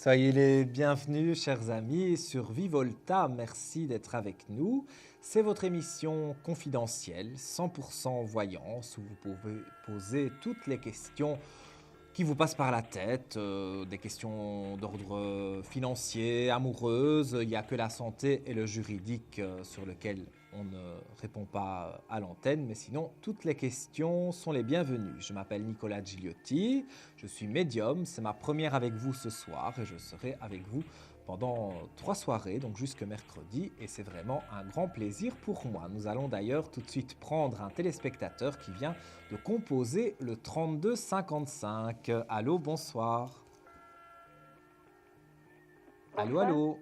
Soyez les bienvenus, chers amis, sur Vivolta. Merci d'être avec nous. C'est votre émission confidentielle, 100% voyance, où vous pouvez poser toutes les questions qui vous passent par la tête, des questions d'ordre financier, amoureuse. Il n'y a que la santé et le juridique sur lequel on ne répond pas à l'antenne, mais sinon, toutes les questions sont les bienvenues. Je m'appelle Nicolas Gigliotti, je suis médium, c'est ma première avec vous ce soir et je serai avec vous pendant 3 soirées, donc jusque mercredi, et c'est vraiment un grand plaisir pour moi. Nous allons d'ailleurs tout de suite prendre un téléspectateur qui vient de composer le 3255. Allô, bonsoir. Allô, Bonsoir. allô.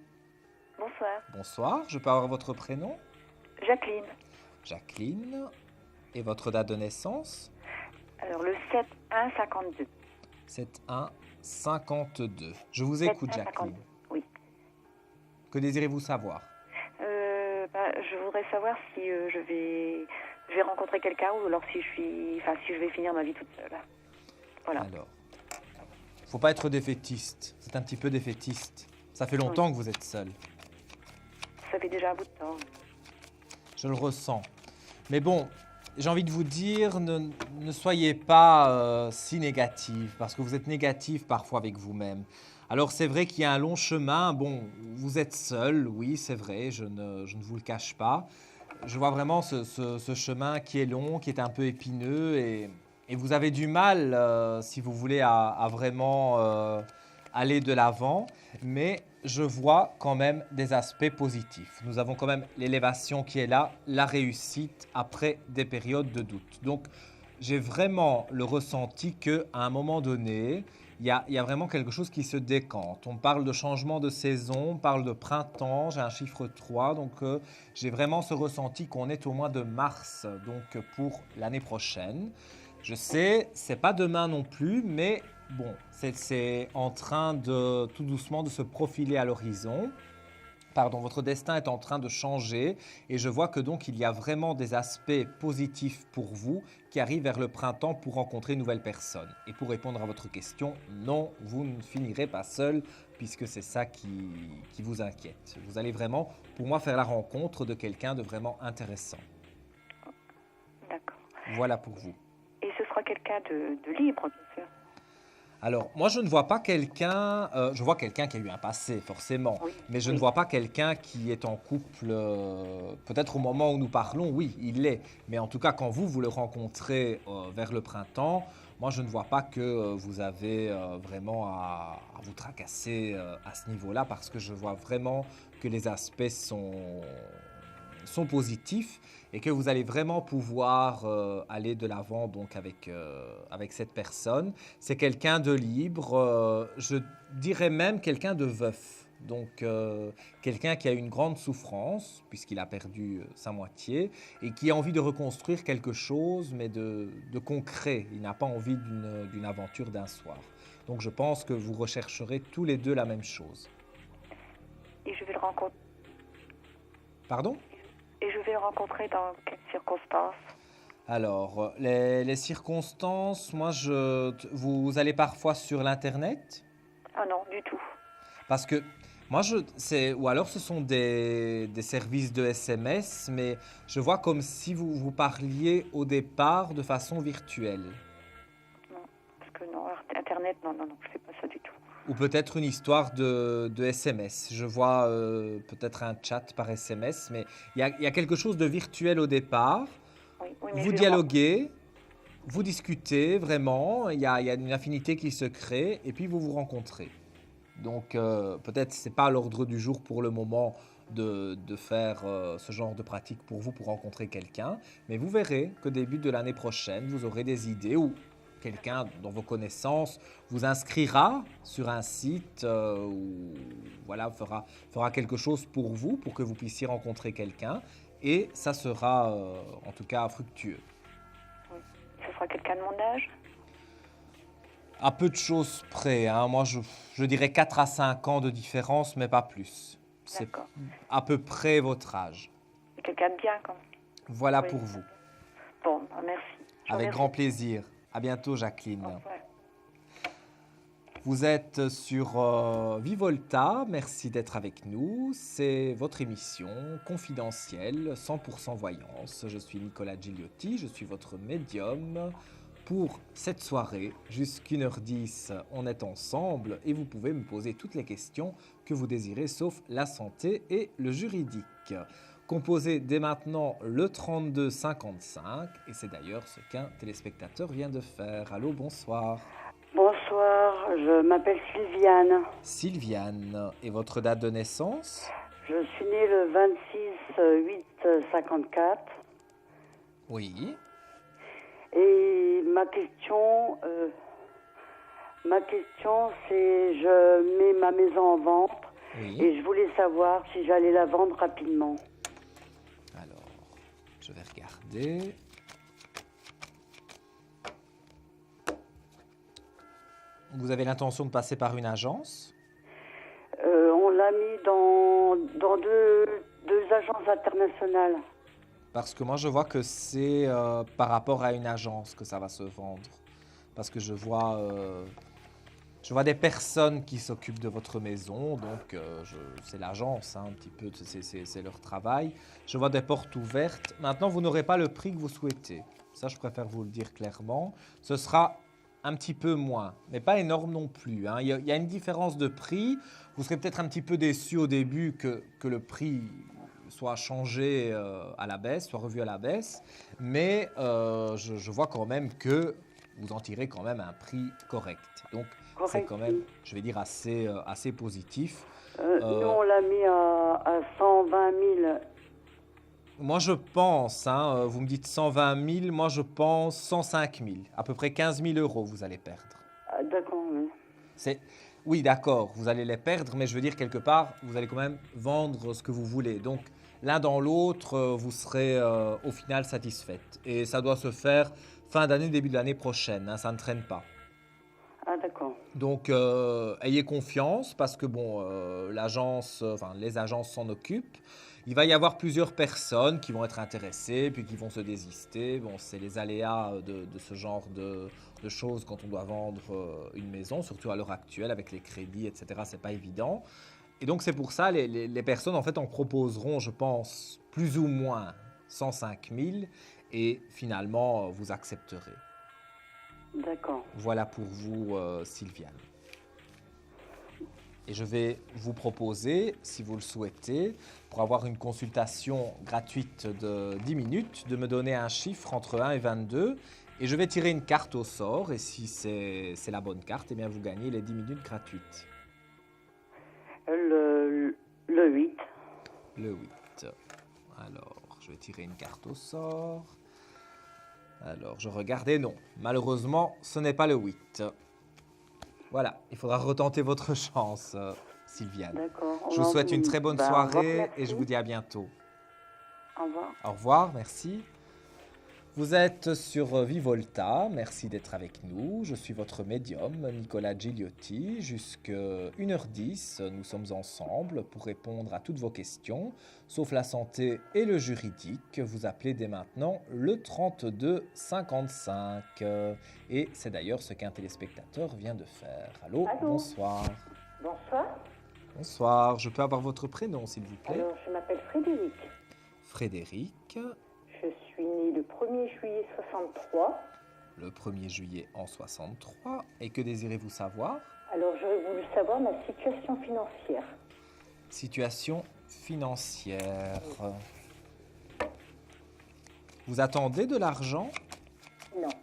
Bonsoir. Bonsoir, je peux avoir votre prénom? Jacqueline. Jacqueline. Et votre date de naissance? Alors, le 7-1-52. 7152. Je vous écoute, 7-1-52. Jacqueline. Oui. Que désirez-vous savoir? Je voudrais savoir si je vais rencontrer quelqu'un ou alors si je vais finir ma vie toute seule. Voilà. Alors, faut pas être défaitiste. C'est un petit peu défaitiste. Ça fait longtemps que vous êtes seul. Ça fait déjà un bout de temps. Je le ressens. Mais bon, j'ai envie de vous dire, ne soyez pas si négatif, parce que vous êtes négatif parfois avec vous-même. Alors c'est vrai qu'il y a un long chemin. Bon, vous êtes seul, oui, c'est vrai, je ne vous le cache pas. Je vois vraiment ce chemin qui est long, qui est un peu épineux, et vous avez du mal, si vous voulez, à vraiment aller de l'avant. Mais je vois quand même des aspects positifs. Nous avons quand même l'élévation qui est là, la réussite après des périodes de doute. Donc, j'ai vraiment le ressenti qu'à un moment donné, il y a vraiment quelque chose qui se décante. On parle de changement de saison, on parle de printemps, j'ai un chiffre 3, donc j'ai vraiment ce ressenti qu'on est au mois de mars, donc pour l'année prochaine. Je sais, c'est pas demain non plus, mais bon, c'est en train de tout doucement de se profiler à l'horizon. Pardon, votre destin est en train de changer et je vois que donc il y a vraiment des aspects positifs pour vous qui arrivent vers le printemps pour rencontrer une nouvelle personne. Et pour répondre à votre question, non, vous ne finirez pas seul puisque c'est ça qui vous inquiète. Vous allez vraiment, pour moi, faire la rencontre de quelqu'un de vraiment intéressant. D'accord. Voilà pour vous. Et ce sera quelqu'un de libre, bien sûr. Alors, moi, je ne vois pas quelqu'un, je vois quelqu'un qui a eu un passé, forcément, Oui. mais je ne Oui. vois pas quelqu'un qui est en couple, peut-être au moment où nous parlons, oui, il l'est, mais en tout cas, quand vous le rencontrez vers le printemps, moi, je ne vois pas que vous avez vraiment à vous tracasser à ce niveau-là, parce que je vois vraiment que les aspects sont positifs et que vous allez vraiment pouvoir aller de l'avant donc avec cette personne. C'est quelqu'un de libre, je dirais même quelqu'un de veuf. Donc quelqu'un qui a une grande souffrance puisqu'il a perdu sa moitié et qui a envie de reconstruire quelque chose mais de concret. Il n'a pas envie d'une aventure d'un soir. Donc je pense que vous rechercherez tous les deux la même chose. Et je vais le rencontrer. Pardon? Et je vais le rencontrer dans quelles circonstances? Alors, les circonstances, vous allez parfois sur l'internet Ah non, du tout. parce que ou alors ce sont des services de SMS, mais je vois comme si vous parliez au départ de façon virtuelle. Non. Parce que non, Internet, non, je fais pas ça du tout. Ou peut-être une histoire de SMS. Je vois peut-être un chat par SMS, mais il y a quelque chose de virtuel au départ. Oui, mais Vous je vais dialoguez, vous discutez vraiment, il y a une affinité qui se crée et puis vous vous rencontrez. Donc peut-être c'est pas à l'ordre du jour pour le moment de faire ce genre de pratique pour vous pour rencontrer quelqu'un, mais vous verrez que début de l'année prochaine, vous aurez des idées ou quelqu'un dans vos connaissances vous inscrira sur un site ou voilà, fera quelque chose pour vous pour que vous puissiez rencontrer quelqu'un et ça sera en tout cas fructueux. Oui. Ce sera quelqu'un de mon âge? À peu de choses près, hein. Moi je dirais 4 à 5 ans de différence, mais pas plus. C'est D'accord. à peu près votre âge. Et quelqu'un de bien, quand même. Voilà Oui. pour vous. Bon, merci. Je vous Avec remercie. grand plaisir. À bientôt, Jacqueline. Au revoir. Vous êtes sur Vivolta, merci d'être avec nous. C'est votre émission confidentielle, 100% voyance. Je suis Nicolas Gigliotti, je suis votre médium. Pour cette soirée, jusqu'à 1h10, on est ensemble et vous pouvez me poser toutes les questions que vous désirez, sauf la santé et le juridique. Composez dès maintenant le 32 55 et c'est d'ailleurs ce qu'un téléspectateur vient de faire. Allô, bonsoir. Bonsoir, je m'appelle Sylviane. Sylviane, et votre date de naissance? Je suis née le 26/8/54. Oui. Et ma question, c'est je mets ma maison en vente Oui. et je voulais savoir si j'allais la vendre rapidement. Alors, je vais regarder. Vous avez l'intention de passer par une agence? On l'a mis dans deux agences internationales. Parce que moi, je vois que c'est par rapport à une agence que ça va se vendre. Parce que je vois des personnes qui s'occupent de votre maison, donc c'est l'agence, hein, un petit peu, c'est leur travail. Je vois des portes ouvertes. Maintenant, vous n'aurez pas le prix que vous souhaitez. Ça, je préfère vous le dire clairement. Ce sera un petit peu moins, mais pas énorme non plus, hein. Il y a une différence de prix. Vous serez peut-être un petit peu déçu au début que le prix soit changé à la baisse, soit revu à la baisse, mais je vois quand même que vous en tirez quand même un prix correct. Donc, c'est quand même, je vais dire, assez positif. Nous, on l'a mis à 120 000. Moi, je pense, hein, vous me dites 120 000, moi je pense 105 000, à peu près 15 000 euros vous allez perdre. Ah, d'accord, oui. Oui, d'accord, vous allez les perdre, mais je veux dire, quelque part, vous allez quand même vendre ce que vous voulez. Donc, l'un dans l'autre, vous serez au final satisfaite. Et ça doit se faire fin d'année, début de l'année prochaine, hein, ça ne traîne pas. Ah, d'accord. Donc, ayez confiance parce que bon, les agences s'en occupent. Il va y avoir plusieurs personnes qui vont être intéressées, puis qui vont se désister. Bon, c'est les aléas de ce genre de choses quand on doit vendre une maison, surtout à l'heure actuelle avec les crédits, etc. C'est pas évident. Et donc, c'est pour ça, les personnes en fait en proposeront, je pense, plus ou moins 105 000 et finalement, vous accepterez. D'accord. Voilà pour vous, Sylviane. Et je vais vous proposer, si vous le souhaitez, pour avoir une consultation gratuite de 10 minutes, de me donner un chiffre entre 1 et 22. Et je vais tirer une carte au sort. Et si c'est la bonne carte, eh bien vous gagnez les 10 minutes gratuites. Le 8. Le 8. Alors, je vais tirer une carte au sort. Alors, je regardais, non. Malheureusement, ce n'est pas le 8. Voilà, il faudra retenter votre chance, Sylviane. D'accord. Je vous souhaite une très bonne soirée au revoir, et je vous dis à bientôt. Au revoir. Au revoir, merci. Vous êtes sur Vivolta, merci d'être avec nous. Je suis votre médium, Nicolas Gigliotti. Jusqu'à 1h10, nous sommes ensemble pour répondre à toutes vos questions, sauf la santé et le juridique. Vous appelez dès maintenant le 32 55. Et c'est d'ailleurs ce qu'un téléspectateur vient de faire. Allô, Allô. bonsoir. Bonsoir. Bonsoir, je peux avoir votre prénom, s'il vous plaît? Alors, je m'appelle Frédéric. Frédéric. Je suis née le 1er juillet 63. Le 1er juillet en 63. Et que désirez-vous savoir? Alors, j'aurais voulu savoir ma situation financière. Situation financière. Vous attendez de l'argent? Non.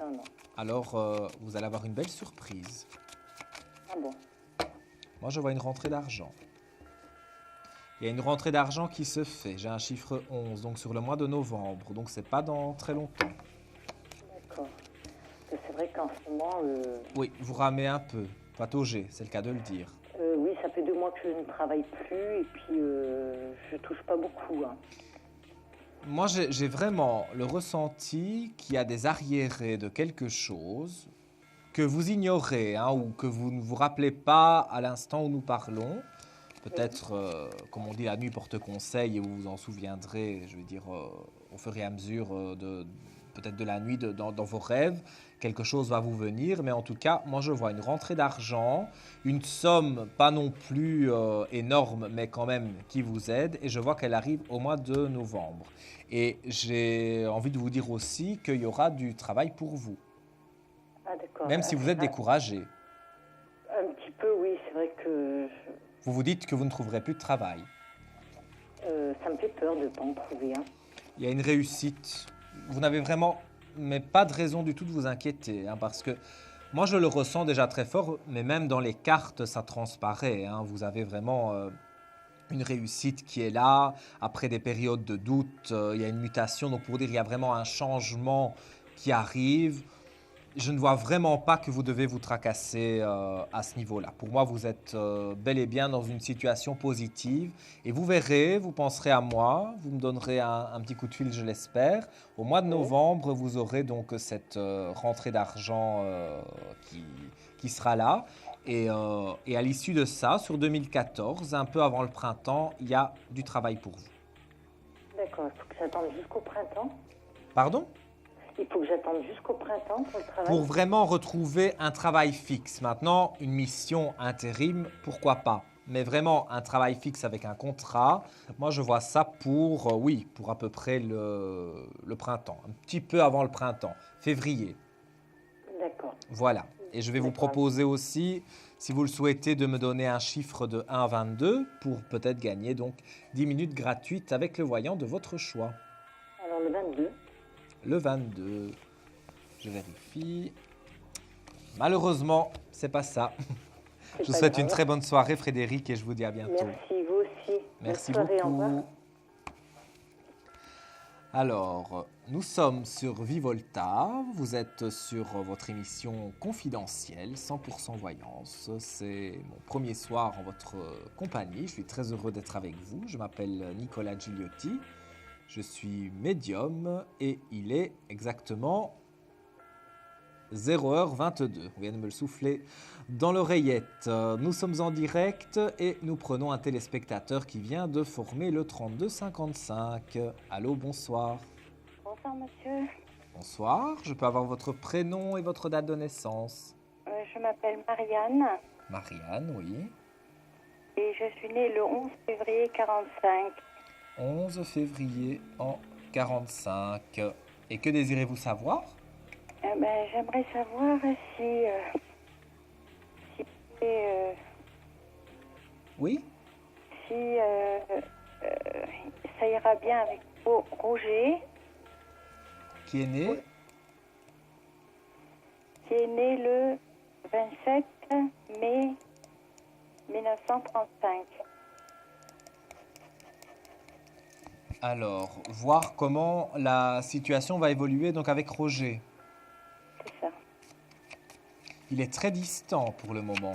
Non, non. Alors, vous allez avoir une belle surprise. Ah bon? Moi, je vois une rentrée d'argent. Il y a une rentrée d'argent qui se fait. J'ai un chiffre 11, donc sur le mois de novembre. Donc, c'est pas dans très longtemps. D'accord. Parce que c'est vrai qu'en ce moment... Oui, vous ramez un peu. Patauger, c'est le cas de le dire. oui, ça fait 2 mois que je ne travaille plus et puis je touche pas beaucoup. Hein. Moi, j'ai vraiment le ressenti qu'il y a des arriérés de quelque chose que vous ignorez, hein, ou que vous ne vous rappelez pas à l'instant où nous parlons. Peut-être, comme on dit, la nuit porte conseil et vous vous en souviendrez, je veux dire, au fur et à mesure peut-être de la nuit, dans vos rêves, quelque chose va vous venir. Mais en tout cas, moi, je vois une rentrée d'argent, une somme pas non plus énorme, mais quand même qui vous aide. Et je vois qu'elle arrive au mois de novembre. Et j'ai envie de vous dire aussi qu'il y aura du travail pour vous, Ah, d'accord. même si vous êtes découragé. Un petit peu, oui. C'est vrai que Vous vous dites que vous ne trouverez plus de travail. ça me fait peur de ne pas en trouver un. Il y a une réussite. Vous n'avez vraiment, mais pas de raison du tout de vous inquiéter, hein, parce que moi je le ressens déjà très fort, mais même dans les cartes ça transparaît, hein. Vous avez vraiment une réussite qui est là. Après des périodes de doute, il y a une mutation. Donc pour dire, il y a vraiment un changement qui arrive. Je ne vois vraiment pas que vous devez vous tracasser à ce niveau-là. Pour moi, vous êtes bel et bien dans une situation positive. Et vous verrez, vous penserez à moi, vous me donnerez un petit coup de fil, je l'espère. Au mois de novembre, vous aurez donc cette rentrée d'argent qui sera là. Et à l'issue de ça, sur 2014, un peu avant le printemps, il y a du travail pour vous. D'accord, il faut que j'attende jusqu'au printemps. Pardon ? Il faut que j'attende jusqu'au printemps pour le travail. Pour vraiment retrouver un travail fixe. Maintenant, une mission intérim, pourquoi pas? Mais vraiment, un travail fixe avec un contrat, moi je vois ça pour, oui, pour à peu près le printemps. Un petit peu avant le printemps, février. D'accord. Voilà. Et je vais vous D'accord. proposer aussi, si vous le souhaitez, de me donner un chiffre de 1 à 22 pour peut-être gagner donc 10 minutes gratuites avec le voyant de votre choix. Alors le 22. Le 22. Je vérifie. Malheureusement, c'est pas ça. C'est Je vous pas souhaite grave. une très bonne soirée, Frédéric, et je vous dis à bientôt. Merci, vous aussi. Merci Bonne soirée, au revoir. beaucoup. Alors, nous sommes sur Vivolta. Vous êtes sur votre émission confidentielle, 100% voyance. C'est mon premier soir en votre compagnie. Je suis très heureux d'être avec vous. Je m'appelle Nicolas Gigliotti. Je suis médium et il est exactement 0h22. On vient de me le souffler dans l'oreillette. Nous sommes en direct et nous prenons un téléspectateur qui vient de former le 3255. Allô, bonsoir. Bonsoir, monsieur. Bonsoir, je peux avoir votre prénom et votre date de naissance? Je m'appelle Marianne Marianne, oui. et je suis née le 11 février 45. 11 février en 45. Et que désirez-vous savoir? J'aimerais savoir si Oui? ça ira bien avec Roger, Qui est né? qui est né le 27 mai 1935. Alors, voir comment la situation va évoluer donc avec Roger. C'est ça. Il est très distant pour le moment.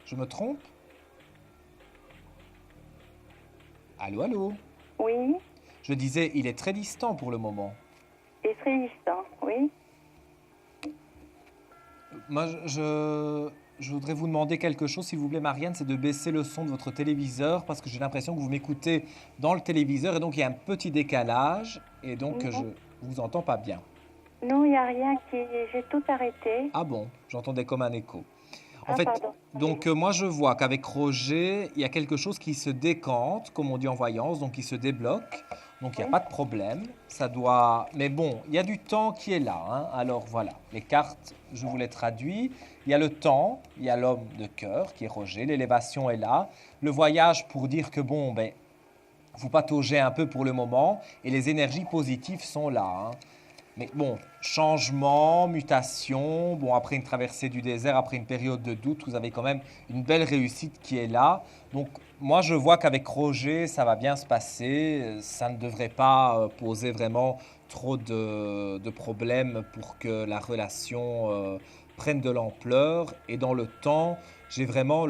Je me trompe? Allô, allô? Oui, Je disais, il est très distant pour le moment. et très distant, oui. Moi, je voudrais vous demander quelque chose, s'il vous plaît, Marianne, c'est de baisser le son de votre téléviseur parce que j'ai l'impression que vous m'écoutez dans le téléviseur et donc il y a un petit décalage et donc Non. je vous entends pas bien. Non, il n'y a rien qui... J'ai tout arrêté. Ah bon, j'entendais comme un écho. En Ah, fait, pardon. donc moi je vois qu'avec Roger, il y a quelque chose qui se décante, comme on dit en voyance, donc qui se débloque. Donc il n'y a Oui. pas de problème. Ça doit. Mais bon, il y a du temps qui est là, hein. Alors voilà, les cartes, je vous les traduis. Il y a le temps, il y a l'homme de cœur qui est Roger, l'élévation est là. Le voyage pour dire que bon, ben, vous pataugez un peu pour le moment et les énergies positives sont là, hein. Mais bon, changement, mutation, bon, après une traversée du désert, après une période de doute, vous avez quand même une belle réussite qui est là. Donc, moi, je vois qu'avec Roger, ça va bien se passer. Ça ne devrait pas poser vraiment trop de problèmes pour que la relation prenne de l'ampleur. Et dans le temps, j'ai vraiment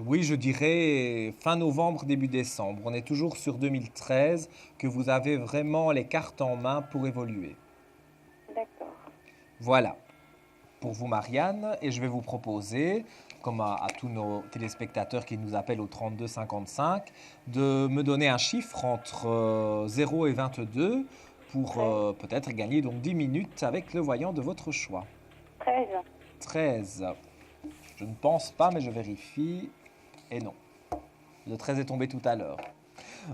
oui, je dirais fin novembre, début décembre. On est toujours sur 2013, que vous avez vraiment les cartes en main pour évoluer. D'accord. Voilà. pour vous, Marianne, et je vais vous proposer, comme à tous nos téléspectateurs qui nous appellent au 32 55, de me donner un chiffre entre 0 et 22 pour peut-être gagner donc 10 minutes avec le voyant de votre choix. 13. 13. Je ne pense pas, mais je vérifie. Et non. Le 13 est tombé tout à l'heure.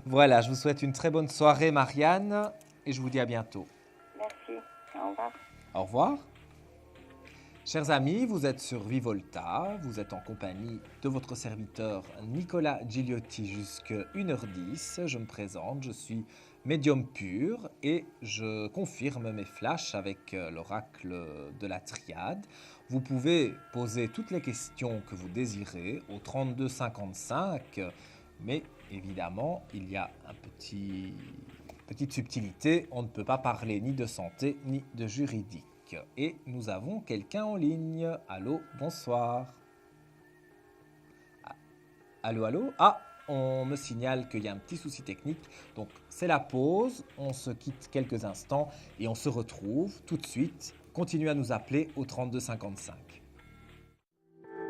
Voilà, je vous souhaite une très bonne soirée, Marianne, et je vous dis à bientôt. Merci. Au revoir. Au revoir. Chers amis, vous êtes sur Vivolta, vous êtes en compagnie de votre serviteur Nicolas Gigliotti jusqu'à 1h10. Je me présente, je suis médium pur et je confirme mes flashs avec l'oracle de la triade. Vous pouvez poser toutes les questions que vous désirez au 32 55, mais évidemment, il y a petite subtilité, on ne peut pas parler ni de santé ni de juridique. Et nous avons quelqu'un en ligne. Allô, bonsoir. Allô, allô. Ah, on me signale qu'il y a un petit souci technique. Donc, c'est la pause. On se quitte quelques instants et on se retrouve tout de suite. Continuez à nous appeler au 32 55.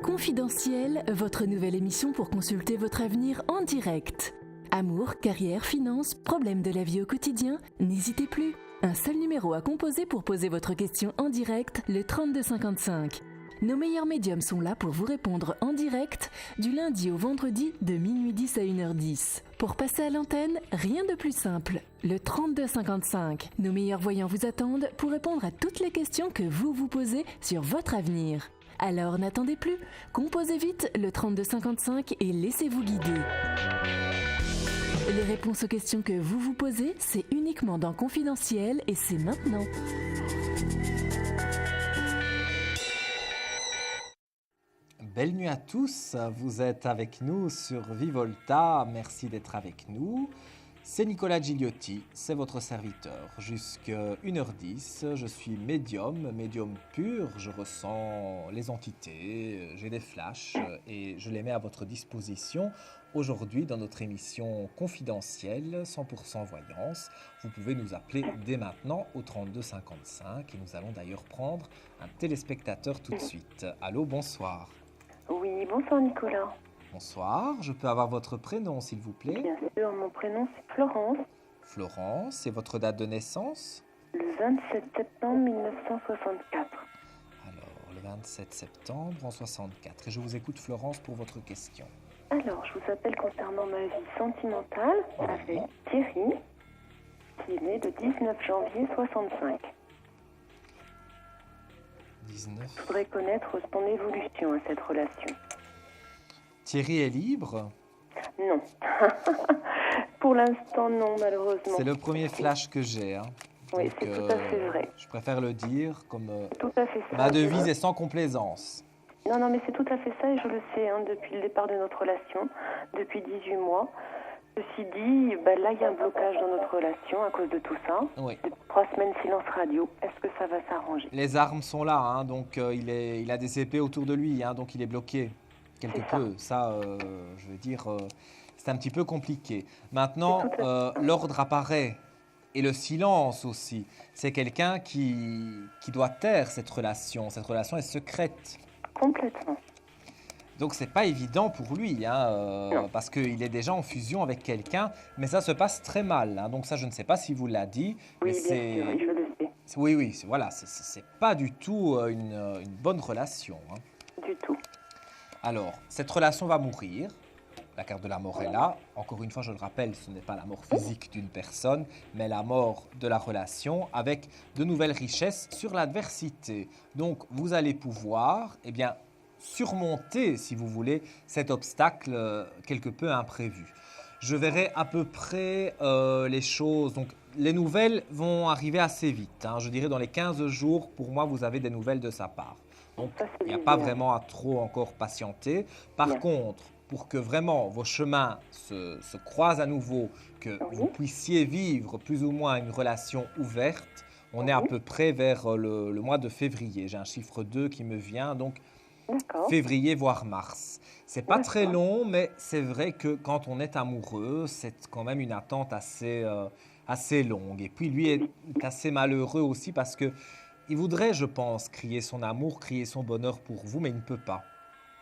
Confidentiel, votre nouvelle émission pour consulter votre avenir en direct. Amour, carrière, finances, problèmes de la vie au quotidien, n'hésitez plus. Un seul numéro à composer pour poser votre question en direct, le 32 55. Nos meilleurs médiums sont là pour vous répondre en direct du lundi au vendredi de minuit 10 à 1h10. Pour passer à l'antenne, rien de plus simple. Le 32 55. Nos meilleurs voyants vous attendent pour répondre à toutes les questions que vous vous posez sur votre avenir. Alors n'attendez plus, composez vite le 32 55 et laissez-vous guider. Les réponses aux questions que vous vous posez, c'est uniquement dans Confidentiel et c'est maintenant. Belle nuit à tous, vous êtes avec nous sur Vivolta, merci d'être avec nous. C'est Nicolas Gigliotti, c'est votre serviteur. Jusqu'à 1h10, je suis médium pur, je ressens les entités, j'ai des flashs et je les mets à votre disposition. Aujourd'hui, dans notre émission confidentielle, 100% voyance, vous pouvez nous appeler dès maintenant au 32 55 et nous allons d'ailleurs prendre un téléspectateur tout de suite. Allô, bonsoir. Oui, bonsoir Nicolas. Bonsoir, je peux avoir votre prénom s'il vous plaît? Bien sûr, mon prénom c'est Florence. Florence, et votre date de naissance? Le 27 septembre 1964. Alors, le 27 septembre en 64. Et je vous écoute Florence pour votre question. Alors, je vous appelle concernant ma vie sentimentale avec Thierry, qui est né le 19 janvier 65. 19. Je voudrais connaître son évolution à cette relation. Thierry est libre? Non. Pour l'instant, non, malheureusement. C'est le premier flash que j'ai. Hein. Oui, Donc, c'est tout à fait vrai. Je préfère le dire comme Tout à fait ça. ma devise est sans complaisance. Non, mais c'est tout à fait ça et je le sais depuis le départ de notre relation, depuis 18 mois. Ceci dit, là, il y a un blocage dans notre relation à cause de tout ça. Oui. Depuis 3 semaines, silence radio. Est-ce que ça va s'arranger? Les armes sont là, hein, donc il a des épées autour de lui, hein, donc il est bloqué quelque peu. Ça, je veux dire, c'est un petit peu compliqué. Maintenant, l'ordre apparaît et le silence aussi. C'est quelqu'un qui doit taire cette relation. Cette relation est secrète. Complètement. Donc c'est pas évident pour lui, hein, parce qu'il est déjà en fusion avec quelqu'un, mais ça se passe très mal. Hein, donc ça, je ne sais pas si vous l'a dit. Oui, mais bien sûr, oui, je le sais. Oui, voilà, c'est pas du tout une bonne relation. Hein. Du tout. Alors, cette relation va mourir. La carte de la mort est là. Encore une fois, je le rappelle, ce n'est pas la mort physique d'une personne, mais la mort de la relation avec de nouvelles richesses sur l'adversité. Donc, vous allez pouvoir, surmonter, si vous voulez, cet obstacle quelque peu imprévu. Je verrai à peu près les choses. Donc, les nouvelles vont arriver assez vite. Hein. Je dirais dans les 15 jours, pour moi, vous avez des nouvelles de sa part. Donc, il n'y a pas vraiment à trop encore patienter. Par contre, pour que vraiment vos chemins se croisent à nouveau, que vous puissiez vivre plus ou moins une relation ouverte, on est à peu près vers le mois de février. J'ai un chiffre 2 qui me vient, donc février voire mars. C'est pas très long, mais c'est vrai que quand on est amoureux, c'est quand même une attente assez longue. Et puis lui est assez malheureux aussi parce que il voudrait, je pense, crier son amour, crier son bonheur pour vous, mais il ne peut pas.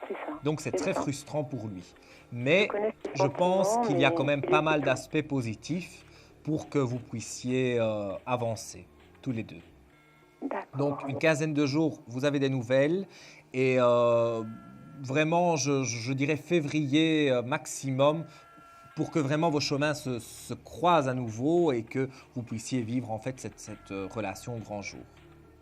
C'est ça. Donc c'est C'est très ça. frustrant pour lui. Mais connais ses je pense sentiments, qu'il y a mais quand même il pas est mal tout. d'aspects positifs pour que vous puissiez avancer, tous les deux. D'accord. Donc une quinzaine de jours, vous avez des nouvelles. Et vraiment, je dirais février maximum pour que vraiment vos chemins se croisent à nouveau et que vous puissiez vivre en fait cette relation au grand jour.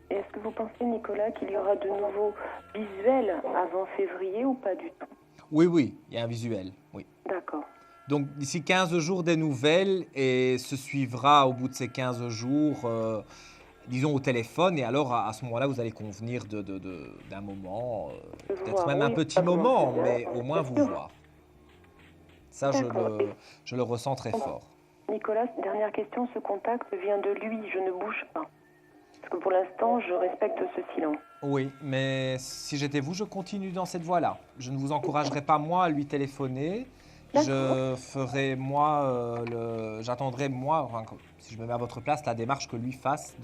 Et est-ce que vous pensez, Nicolas, qu'il y aura de nouveaux visuels avant février ou pas du tout? Oui, il y a un visuel, oui. D'accord. Donc d'ici 15 jours des nouvelles et se suivra au bout de ces 15 jours, disons au téléphone, et alors à ce moment-là vous allez convenir d'un moment, De vous peut-être voir, même un oui, petit pas comment moment, c'est mais bien, au moins bien vous sûr. voir. Ça, D'accord. je le ressens très fort. Nicolas, dernière question, ce contact vient de lui, je ne bouge pas. Parce que pour l'instant, je respecte ce silence. Oui, mais si j'étais vous, je continue dans cette voie-là. Je ne vous encouragerai pas, moi, à lui téléphoner. Je ferai, moi, j'attendrai, moi, enfin, si je me mets à votre place, la démarche que lui fasse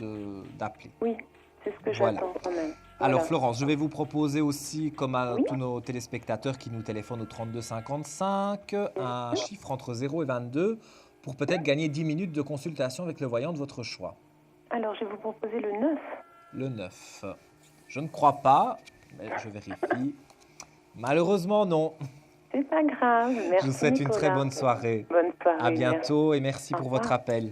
d'appeler. Oui, c'est ce que Voilà. j'attends quand même. Alors Voilà. Florence, je vais vous proposer aussi, comme à Oui. tous nos téléspectateurs qui nous téléphonent au 32 55, un chiffre entre 0 et 22 pour peut-être gagner 10 minutes de consultation avec le voyant de votre choix. Alors, je vais vous proposer le 9. Le 9. Je ne crois pas, mais je vérifie. Malheureusement, non. C'est pas grave. Merci, Je vous souhaite une très Nicolas. bonne soirée. Bonne soirée. À bientôt et merci Au pour revoir. votre appel.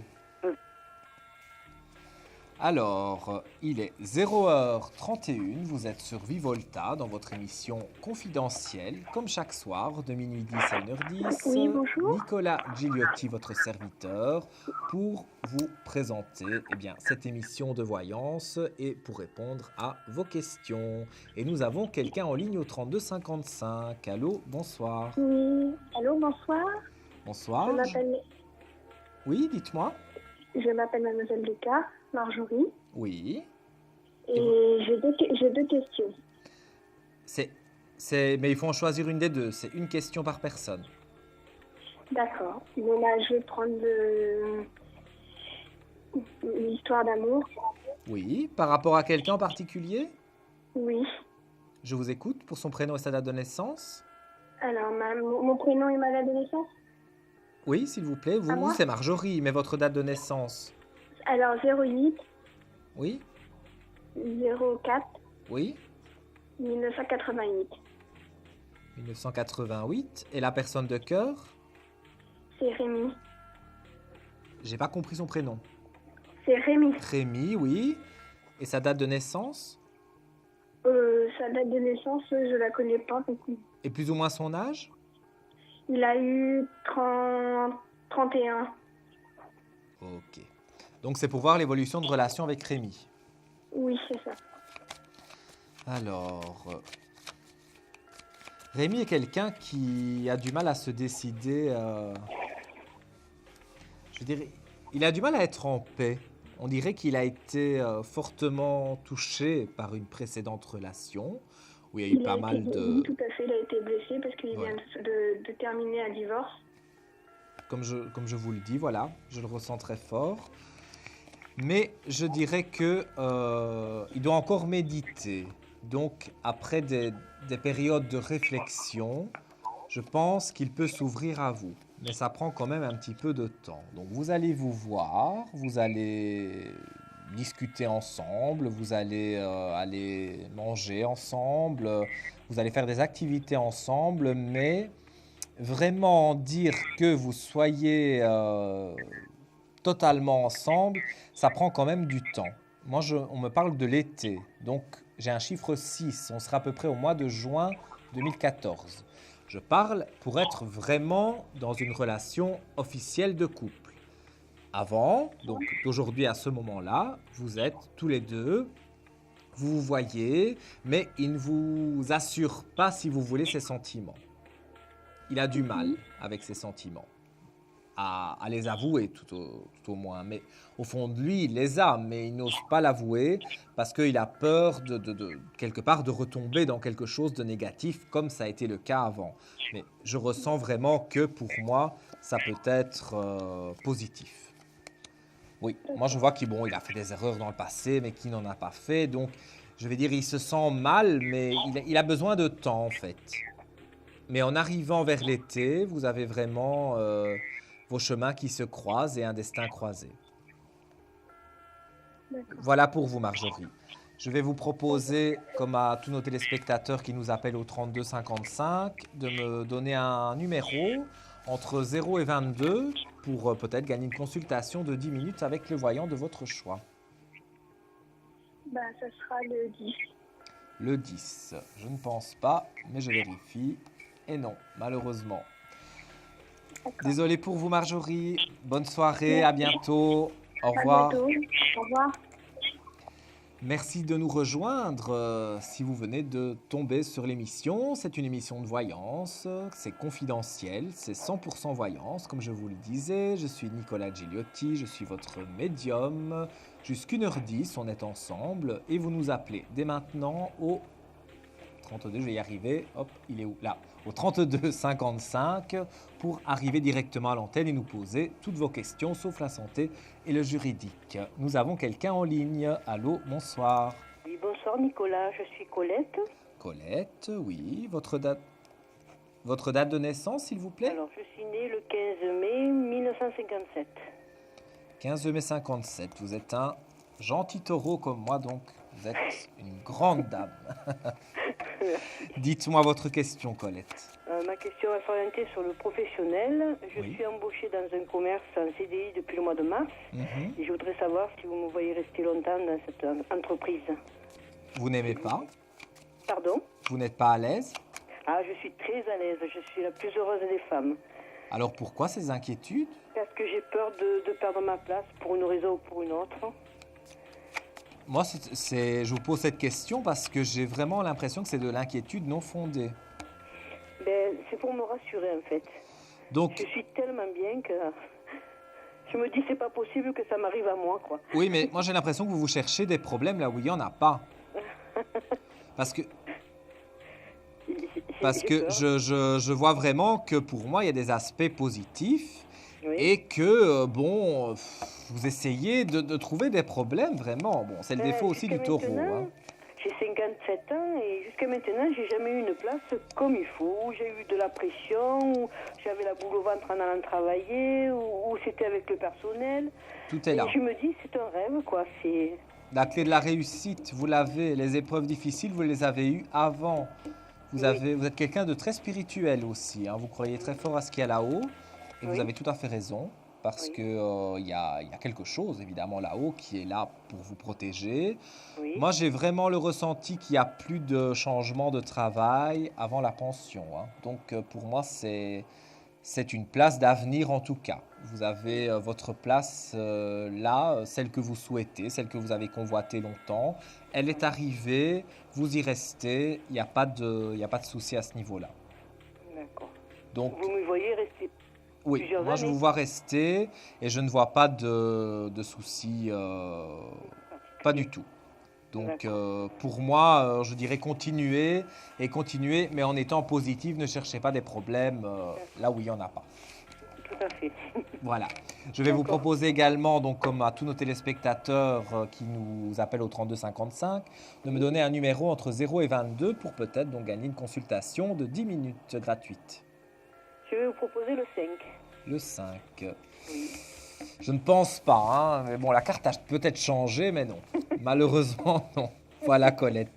Alors, il est 0h31, vous êtes sur Vivolta dans votre émission confidentielle, comme chaque soir, de minuit 10 à 1h10. Oui, bonjour. Nicolas Gigliotti, votre serviteur, pour vous présenter cette émission de voyance et pour répondre à vos questions. Et nous avons quelqu'un en ligne au 32 55. Allô, bonsoir. Oui, allô, bonsoir. Bonsoir. Oui, dites-moi. Je m'appelle Mademoiselle Lucas, Marjorie, Oui. et j'ai deux questions. Mais il faut en choisir une des deux. C'est une question par personne. D'accord. Bon, là, je vais prendre l'histoire d'amour. Oui. Par rapport à quelqu'un en particulier? Oui. Je vous écoute pour son prénom et sa date de naissance. Alors, mon prénom et ma date de naissance? Oui, s'il vous plaît. À Vous, moi c'est Marjorie, mais votre date de naissance? Alors, 08 Oui. 04 Oui. 1988. 1988. Et la personne de cœur? C'est Rémi. J'ai pas compris son prénom. C'est Rémi. Rémi, oui. Et sa date de naissance? Sa date de naissance, je la connais pas beaucoup. Et plus ou moins son âge? Il a eu 31. Ok. Donc c'est pour voir l'évolution de relation avec Rémi. Oui, c'est ça. Alors, Rémi est quelqu'un qui a du mal à se décider. Je dirais, il a du mal à être en paix. On dirait qu'il a été fortement touché par une précédente relation où il y a eu pas mal de. Oui, tout à fait, il a été blessé parce qu'il Ouais. vient de terminer un divorce. Comme je vous le dis, voilà, je le ressens très fort. Mais je dirais que il doit encore méditer. Donc, après des périodes de réflexion, je pense qu'il peut s'ouvrir à vous. Mais ça prend quand même un petit peu de temps. Donc, vous allez vous voir, vous allez discuter ensemble, vous allez aller manger ensemble, vous allez faire des activités ensemble, mais vraiment dire que vous soyez totalement ensemble, ça prend quand même du temps. Moi, on me parle de l'été, donc j'ai un chiffre 6, on sera à peu près au mois de juin 2014. Je parle pour être vraiment dans une relation officielle de couple. Avant, donc d'aujourd'hui à ce moment-là, vous êtes tous les deux, vous vous voyez, mais il ne vous assure pas, si vous voulez, ses sentiments. Il a du mal avec ses sentiments, à les avouer tout au moins. Mais au fond de lui, il les a, mais il n'ose pas l'avouer parce qu'il a peur quelque part de retomber dans quelque chose de négatif, comme ça a été le cas avant. Mais je ressens vraiment que pour moi, ça peut être positif. Oui, moi je vois qu'il il a fait des erreurs dans le passé, mais qu'il n'en a pas fait. Donc, je vais dire, il se sent mal, mais il a besoin de temps en fait. Mais en arrivant vers l'été, vous avez vraiment vos chemins qui se croisent et un destin croisé. D'accord. Voilà pour vous, Marjorie. Je vais vous proposer, comme à tous nos téléspectateurs qui nous appellent au 32 55, de me donner un numéro entre 0 et 22 pour peut-être gagner une consultation de 10 minutes avec le voyant de votre choix. Bah, ça sera le 10. Le 10, je ne pense pas, mais je vérifie. Et non, malheureusement. D'accord. Désolé pour vous, Marjorie. Bonne soirée, à bientôt. Au À revoir. bientôt. Au revoir. Merci de nous rejoindre si vous venez de tomber sur l'émission. C'est une émission de voyance, c'est confidentiel, c'est 100% voyance, comme je vous le disais. Je suis Nicolas Gigliotti, je suis votre médium. Jusqu'à 1h10, on est ensemble et vous nous appelez dès maintenant au 32, je vais y arriver, hop, il est où? Là, au 32 55 pour arriver directement à l'antenne et nous poser toutes vos questions, sauf la santé et le juridique. Nous avons quelqu'un en ligne. Allô, bonsoir. Oui, bonsoir Nicolas, je suis Colette. Colette, oui, votre date de naissance, s'il vous plaît? Alors, je suis née le 15 mai 1957. 15 mai 57, vous êtes un gentil taureau comme moi, donc vous êtes une grande dame. Dites-moi votre question, Colette. Ma question va s'orienter sur le professionnel. Je Oui. suis embauchée dans un commerce en CDI depuis le mois de mars. Mhm. Et je voudrais savoir si vous me voyez rester longtemps dans cette entreprise. Vous n'aimez pas? Pardon? Vous n'êtes pas à l'aise? Ah, je suis très à l'aise. Je suis la plus heureuse des femmes. Alors pourquoi ces inquiétudes? Parce que j'ai peur de perdre ma place pour une raison ou pour une autre. Moi, je vous pose cette question parce que j'ai vraiment l'impression que c'est de l'inquiétude non fondée. Ben, c'est pour me rassurer en fait. Donc, Je suis tellement bien que je me dis c'est pas possible que ça m'arrive à moi quoi. oui, mais moi j'ai l'impression que vous cherchez des problèmes là où il n'y en a pas. Parce que, J'ai peur. je vois vraiment que pour moi, il y a des aspects positifs Oui. et que, vous essayez de trouver des problèmes vraiment. Bon, c'est le Ben, défaut aussi jusqu'à du taureau. maintenant, Hein. J'ai 57 ans et jusqu'à maintenant, j'ai jamais eu une place comme il faut. J'ai eu de la pression, ou j'avais la boule au ventre en allant travailler, ou c'était avec le personnel. Tout est là. Et je me dis, c'est un rêve, quoi. C'est... La clé de la réussite, vous l'avez. Les épreuves difficiles, vous les avez eues avant. Vous êtes quelqu'un de très spirituel aussi. Hein. Vous croyez très fort à ce qu'il y a là-haut. Et vous Oui. avez tout à fait raison. Parce Oui. que il y a quelque chose, évidemment, là-haut qui est là pour vous protéger. Oui. Moi, j'ai vraiment le ressenti qu'il n'y a plus de changement de travail avant la pension. Hein. Donc, pour moi, c'est une place d'avenir en tout cas. Vous avez votre place là, celle que vous souhaitez, celle que vous avez convoitée longtemps. Elle est arrivée, vous y restez, il n'y a pas de souci à ce niveau-là. D'accord. Donc, Vous me voyez rester... oui, plusieurs moi je années. vous vois rester et je ne vois pas de soucis, pas du tout. Donc pour moi, je dirais continuer, mais en étant positif, ne cherchez pas des problèmes là où il n'y en a pas. Tout à fait. Voilà. Je vais vous D'accord. proposer également, donc comme à tous nos téléspectateurs qui nous appellent au 32 55, de me donner un numéro entre 0 et 22 pour peut-être donc gagner une consultation de 10 minutes gratuite. Je vais vous proposer le 5. Le 5. Oui. Je ne pense pas, hein, mais bon, la carte a peut-être changé, mais non. Malheureusement, non. Voilà, Colette.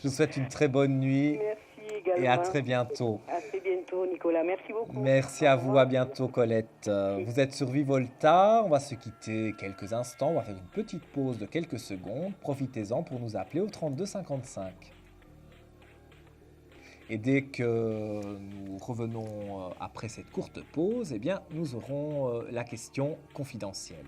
Je vous souhaite une très bonne nuit Merci également. et à très bientôt. À très bientôt, Nicolas. Merci beaucoup. Merci à vous, à bientôt, Colette. Vous êtes sur Vivolta, on va se quitter quelques instants, on va faire une petite pause de quelques secondes. Profitez-en pour nous appeler au 32 55. Et dès que nous revenons après cette courte pause, eh bien, nous aurons la question confidentielle.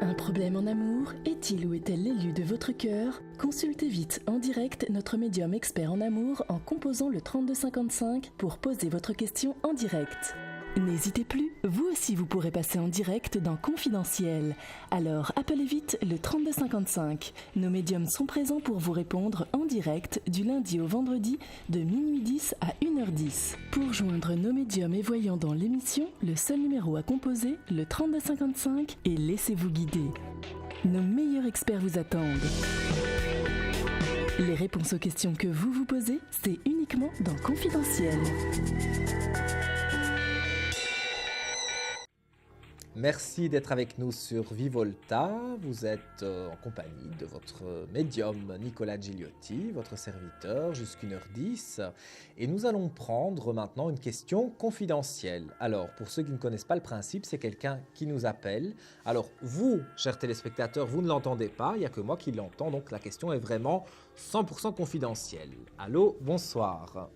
Un problème en amour? Est-il ou est-elle l'élu de votre cœur? Consultez vite en direct notre médium expert en amour en composant le 32 55 pour poser votre question en direct. N'hésitez plus, vous aussi vous pourrez passer en direct dans Confidentiel. Alors appelez vite le 3255. Nos médiums sont présents pour vous répondre en direct du lundi au vendredi de minuit 10 à 1h10. Pour joindre nos médiums et voyants dans l'émission, le seul numéro à composer, le 3255, et laissez-vous guider. Nos meilleurs experts vous attendent. Les réponses aux questions que vous vous posez, c'est uniquement dans Confidentiel. Merci d'être avec nous sur Vivolta. Vous êtes en compagnie de votre médium Nicolas Gigliotti, votre serviteur, jusqu'à 1h10. Et nous allons prendre maintenant une question confidentielle. Alors, pour ceux qui ne connaissent pas le principe, c'est quelqu'un qui nous appelle. Alors, vous, chers téléspectateurs, vous ne l'entendez pas, il n'y a que moi qui l'entends, donc la question est vraiment 100% confidentielle. Allô, bonsoir.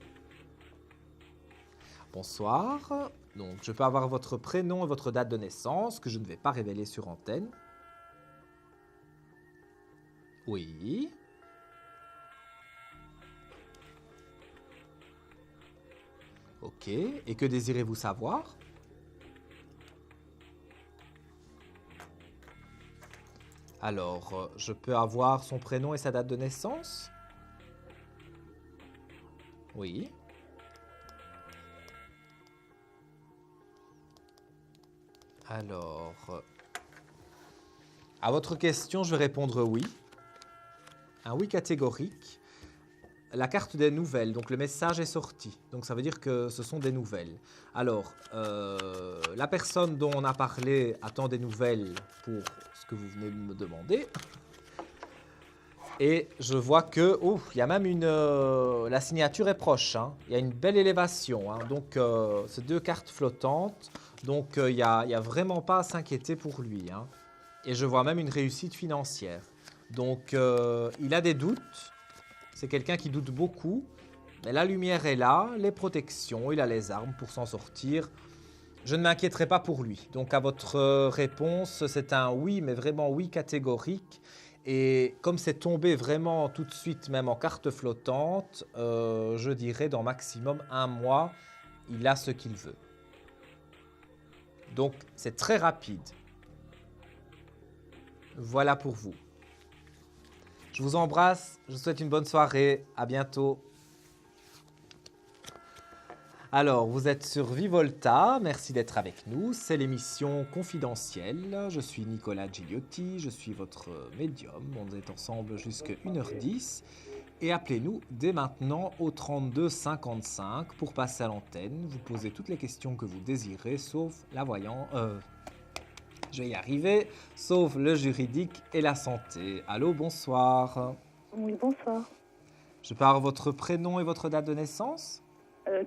Bonsoir. Donc, je peux avoir votre prénom et votre date de naissance, que je ne vais pas révéler sur antenne. Oui. Ok. Et que désirez-vous savoir? Alors, je peux avoir son prénom et sa date de naissance? Oui. Alors, à votre question, je vais répondre oui. Un oui catégorique. La carte des nouvelles, donc le message est sorti. Donc ça veut dire que ce sont des nouvelles. Alors, la personne dont on a parlé attend des nouvelles pour ce que vous venez de me demander. Et je vois que, il y a même la signature est proche. Hein. Il y a une belle élévation. Hein. Donc, c'est 2 cartes flottantes. Donc, il n'y a vraiment pas à s'inquiéter pour lui. Hein. Et je vois même une réussite financière. Donc, il a des doutes. C'est quelqu'un qui doute beaucoup. Mais la lumière est là, les protections, il a les armes pour s'en sortir. Je ne m'inquiéterai pas pour lui. Donc, à votre réponse, c'est un oui, mais vraiment oui catégorique. Et comme c'est tombé vraiment tout de suite, même en carte flottante, je dirais dans maximum 1 mois, il a ce qu'il veut. Donc, c'est très rapide. Voilà pour vous. Je vous embrasse, je vous souhaite une bonne soirée, à bientôt. Alors, vous êtes sur Vivolta, merci d'être avec nous, c'est l'émission confidentielle. Je suis Nicolas Gigliotti, je suis votre médium, on est ensemble jusqu'à 1h10. Et appelez-nous dès maintenant au 32 55 pour passer à l'antenne. Vous posez toutes les questions que vous désirez, sauf la voyance. Je vais y arriver, sauf le juridique et la santé. Allô, bonsoir. Oui, bonsoir. Je peux avoir votre prénom et votre date de naissance?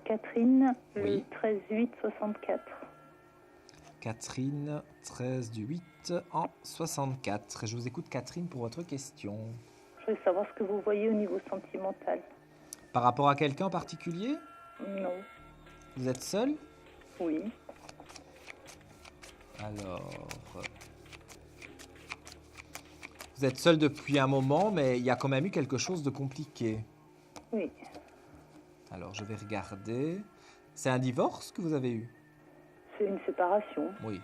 Catherine, Oui. 13-8-64. Catherine, 13 du 8 en 64. Je vous écoute, Catherine, pour votre question. Je voudrais savoir ce que vous voyez au niveau sentimental. Par rapport à quelqu'un en particulier? Non. Vous êtes seul? Oui. Alors, vous êtes seul depuis un moment, mais il y a quand même eu quelque chose de compliqué. Oui. Alors, je vais regarder. C'est un divorce que vous avez eu? C'est une séparation. Oui,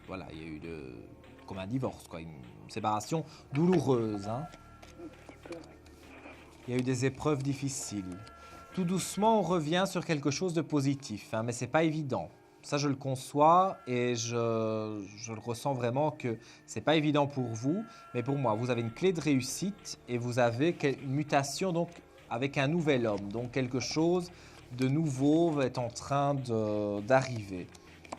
voilà, il y a eu comme un divorce, quoi, une séparation douloureuse. Hein. Il y a eu des épreuves difficiles. Tout doucement, on revient sur quelque chose de positif, hein, mais c'est pas évident. Ça, je le conçois et je le ressens vraiment que c'est pas évident pour vous, mais pour moi, vous avez une clé de réussite et vous avez une mutation donc avec un nouvel homme. Donc quelque chose de nouveau est en train d'arriver.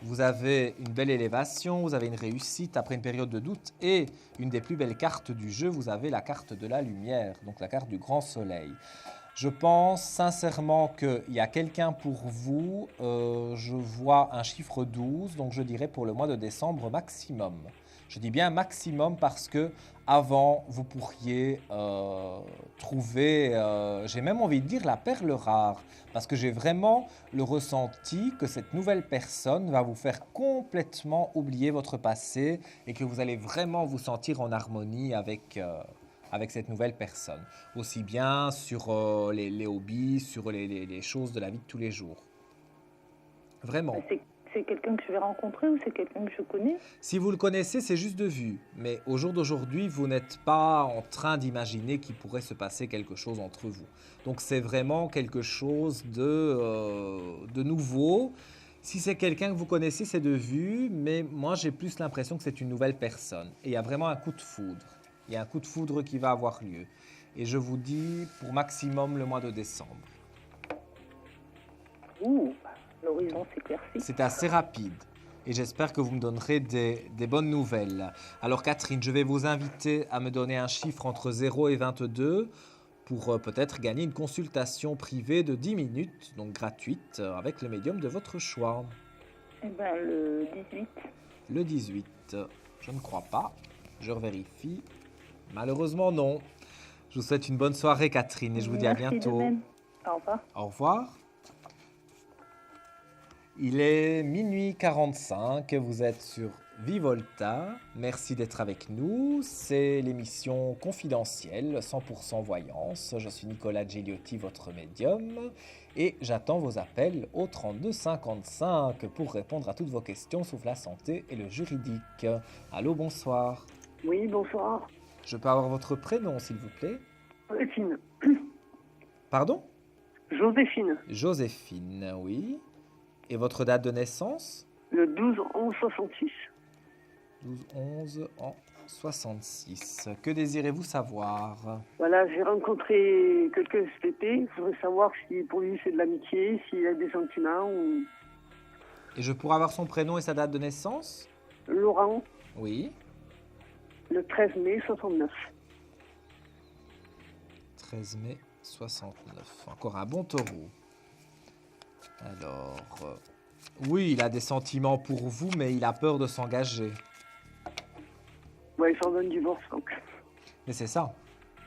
Vous avez une belle élévation, vous avez une réussite après une période de doute et une des plus belles cartes du jeu, vous avez la carte de la lumière, donc la carte du grand soleil. Je pense sincèrement qu'il y a quelqu'un pour vous, je vois un chiffre 12, donc je dirais pour le mois de décembre maximum. Je dis bien maximum parce que avant vous pourriez trouver, j'ai même envie de dire la perle rare, parce que j'ai vraiment le ressenti que cette nouvelle personne va vous faire complètement oublier votre passé et que vous allez vraiment vous sentir en harmonie avec cette nouvelle personne. Aussi bien sur les hobbies, sur les choses de la vie de tous les jours. Vraiment. c'est quelqu'un que je vais rencontrer ou c'est quelqu'un que je connais? Si vous le connaissez, c'est juste de vue. Mais au jour d'aujourd'hui, vous n'êtes pas en train d'imaginer qu'il pourrait se passer quelque chose entre vous. Donc c'est vraiment quelque chose de nouveau. Si c'est quelqu'un que vous connaissez, c'est de vue. Mais moi, j'ai plus l'impression que c'est une nouvelle personne. Et il y a vraiment un coup de foudre. Il y a un coup de foudre qui va avoir lieu. Et je vous dis pour maximum le mois de décembre. Ouh, l'horizon s'éclaircit. C'est assez rapide et j'espère que vous me donnerez des bonnes nouvelles. Alors Catherine, je vais vous inviter à me donner un chiffre entre 0 et 22 pour peut-être gagner une consultation privée de 10 minutes, donc gratuite, avec le médium de votre choix. Eh bien, le 18. Le 18, je ne crois pas. Je vérifie. Malheureusement, non. Je vous souhaite une bonne soirée Catherine et je vous dis à Merci de bientôt. même. Au revoir. Au revoir. Il est minuit 45, vous êtes sur Vivolta. Merci d'être avec nous. C'est l'émission confidentielle 100% voyance. Je suis Nicolas Gigliotti, votre médium. Et j'attends vos appels au 32 55 pour répondre à toutes vos questions sauf la santé et le juridique. Allô, bonsoir. Oui, bonsoir. Je peux avoir votre prénom, s'il vous plaît? Joséphine. Pardon? Joséphine. Joséphine, oui. Et votre date de naissance? Le 12/11/66. 12/11 en 66. Que désirez-vous savoir? Voilà, j'ai rencontré quelqu'un cet été. Je voudrais savoir si pour lui c'est de l'amitié, s'il a des sentiments ou... Et je pourrais avoir son prénom et sa date de naissance? Laurent, Oui. le 13 mai 69. 13 mai 69. Encore un bon taureau. Alors, oui, il a des sentiments pour vous, mais il a peur de s'engager. Ouais, il sort d'un divorce donc. Mais c'est ça.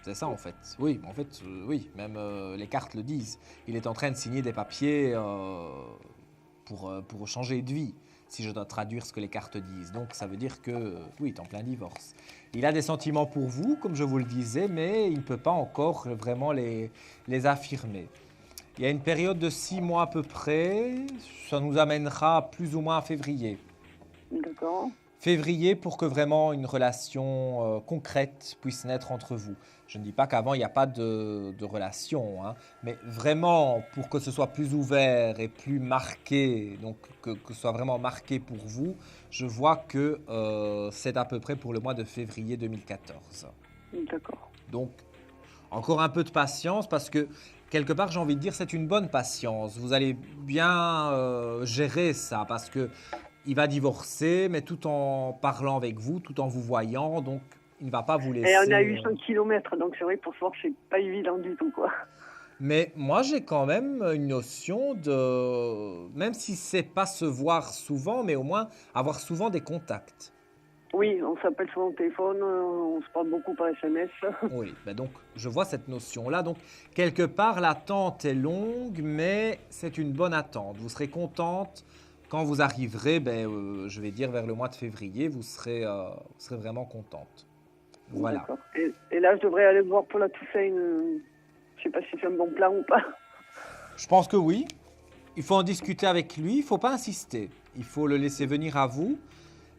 C'est ça en fait. Oui, en fait, oui, même les cartes le disent. Il est en train de signer des papiers pour changer de vie, si je dois traduire ce que les cartes disent. Donc ça veut dire que, oui, il est en plein divorce. Il a des sentiments pour vous, comme je vous le disais, mais il ne peut pas encore vraiment les affirmer. Il y a une période de 6 mois à peu près, ça nous amènera plus ou moins à février. D'accord. Février pour que vraiment une relation concrète puisse naître entre vous. Je ne dis pas qu'avant il n'y a pas de relation, hein, mais vraiment pour que ce soit plus ouvert et plus marqué, donc que ce soit vraiment marqué pour vous, je vois que c'est à peu près pour le mois de février 2014. D'accord. Donc encore un peu de patience parce que quelque part j'ai envie de dire c'est une bonne patience. Vous allez bien gérer ça parce que il va divorcer, mais tout en parlant avec vous, tout en vous voyant, donc il ne va pas vous laisser... Et on a eu 100 km, donc c'est vrai pour ce soir, c'est pas évident du tout, quoi. Mais moi, j'ai quand même une notion de... Même si c'est pas se voir souvent, mais au moins avoir souvent des contacts. Oui, on s'appelle souvent au téléphone, on se parle beaucoup par SMS. Oui, ben donc je vois cette notion-là. Donc quelque part, l'attente est longue, mais c'est une bonne attente. Vous serez contente. Quand vous arriverez, je vais dire vers le mois de février, vous serez vraiment contente. Voilà. D'accord. Et là, je devrais aller le voir pour la Toussaint. Je sais pas si c'est un bon plan ou pas. Je pense que oui. Il faut en discuter avec lui. Il ne faut pas insister. Il faut le laisser venir à vous.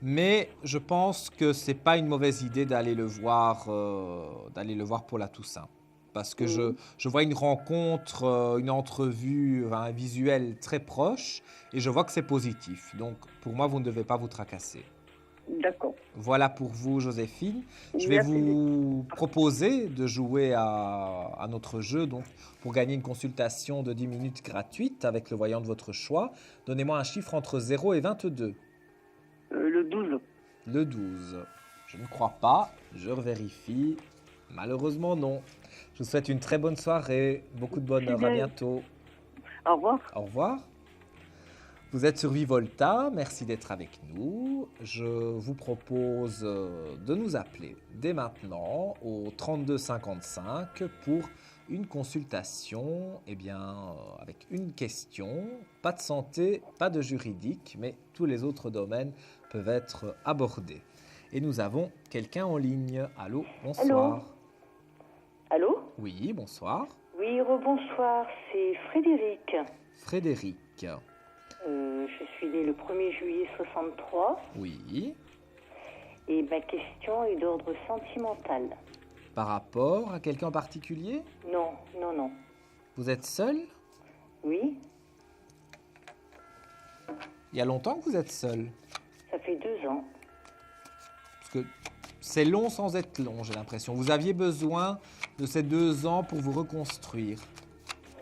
Mais je pense que c'est pas une mauvaise idée d'aller le voir pour la Toussaint. Parce que je vois une rencontre, une entrevue, un visuel très proche et je vois que c'est positif. Donc, pour moi, vous ne devez pas vous tracasser. D'accord. Voilà pour vous, Joséphine. Je vais vous proposer de jouer à notre jeu donc, pour gagner une consultation de 10 minutes gratuite avec le voyant de votre choix. Donnez-moi un chiffre entre 0 et 22. Le 12. Le 12. Je ne crois pas. Je vérifie. Malheureusement, non. Je vous souhaite une très bonne soirée, beaucoup de bonheur, à bientôt. Au revoir. Au revoir. Vous êtes sur Vivolta, merci d'être avec nous. Je vous propose de nous appeler dès maintenant au 32 55 pour une consultation, avec une question, pas de santé, pas de juridique, mais tous les autres domaines peuvent être abordés. Et nous avons quelqu'un en ligne. Allô, bonsoir. Allô? Oui, bonsoir. Oui, rebonsoir, c'est Frédéric. Frédéric. Je suis née le 1er juillet 63 Oui. et ma question est d'ordre sentimental. Par rapport à quelqu'un en particulier? Non, non, non. Vous êtes seul? Oui, Il y a longtemps que vous êtes seul? ça fait 2 ans. Parce que c'est long sans être long, j'ai l'impression. Vous aviez besoin de ces 2 ans pour vous reconstruire.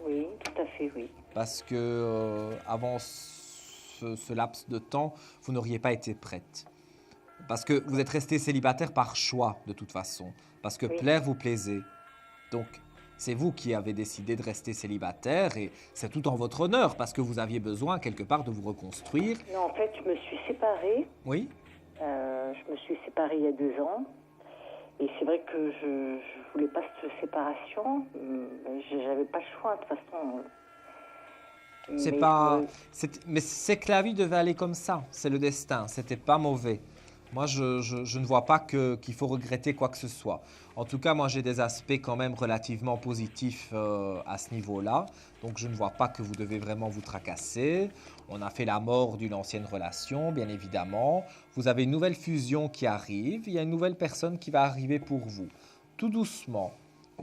Oui, tout à fait, oui. Parce que avant ce laps de temps, vous n'auriez pas été prête. Parce que vous êtes resté célibataire par choix, de toute façon. Parce que Oui. plaire vous plaisait. Donc, c'est vous qui avez décidé de rester célibataire et c'est tout en votre honneur parce que vous aviez besoin quelque part de vous reconstruire. Non, en fait, je me suis séparée. Oui? Je me suis séparée il y a 2 ans. Et c'est vrai que je voulais pas cette séparation. J'avais pas le choix, de toute façon. C'est Mais pas. je- Mais c'est que la vie devait aller comme ça. C'est le destin. C'était pas mauvais. Moi, je ne vois pas qu'il faut regretter quoi que ce soit. En tout cas, moi, j'ai des aspects quand même relativement positifs à ce niveau-là. Donc, je ne vois pas que vous devez vraiment vous tracasser. On a fait la mort d'une ancienne relation, bien évidemment. Vous avez une nouvelle fusion qui arrive. Il y a une nouvelle personne qui va arriver pour vous. Tout doucement.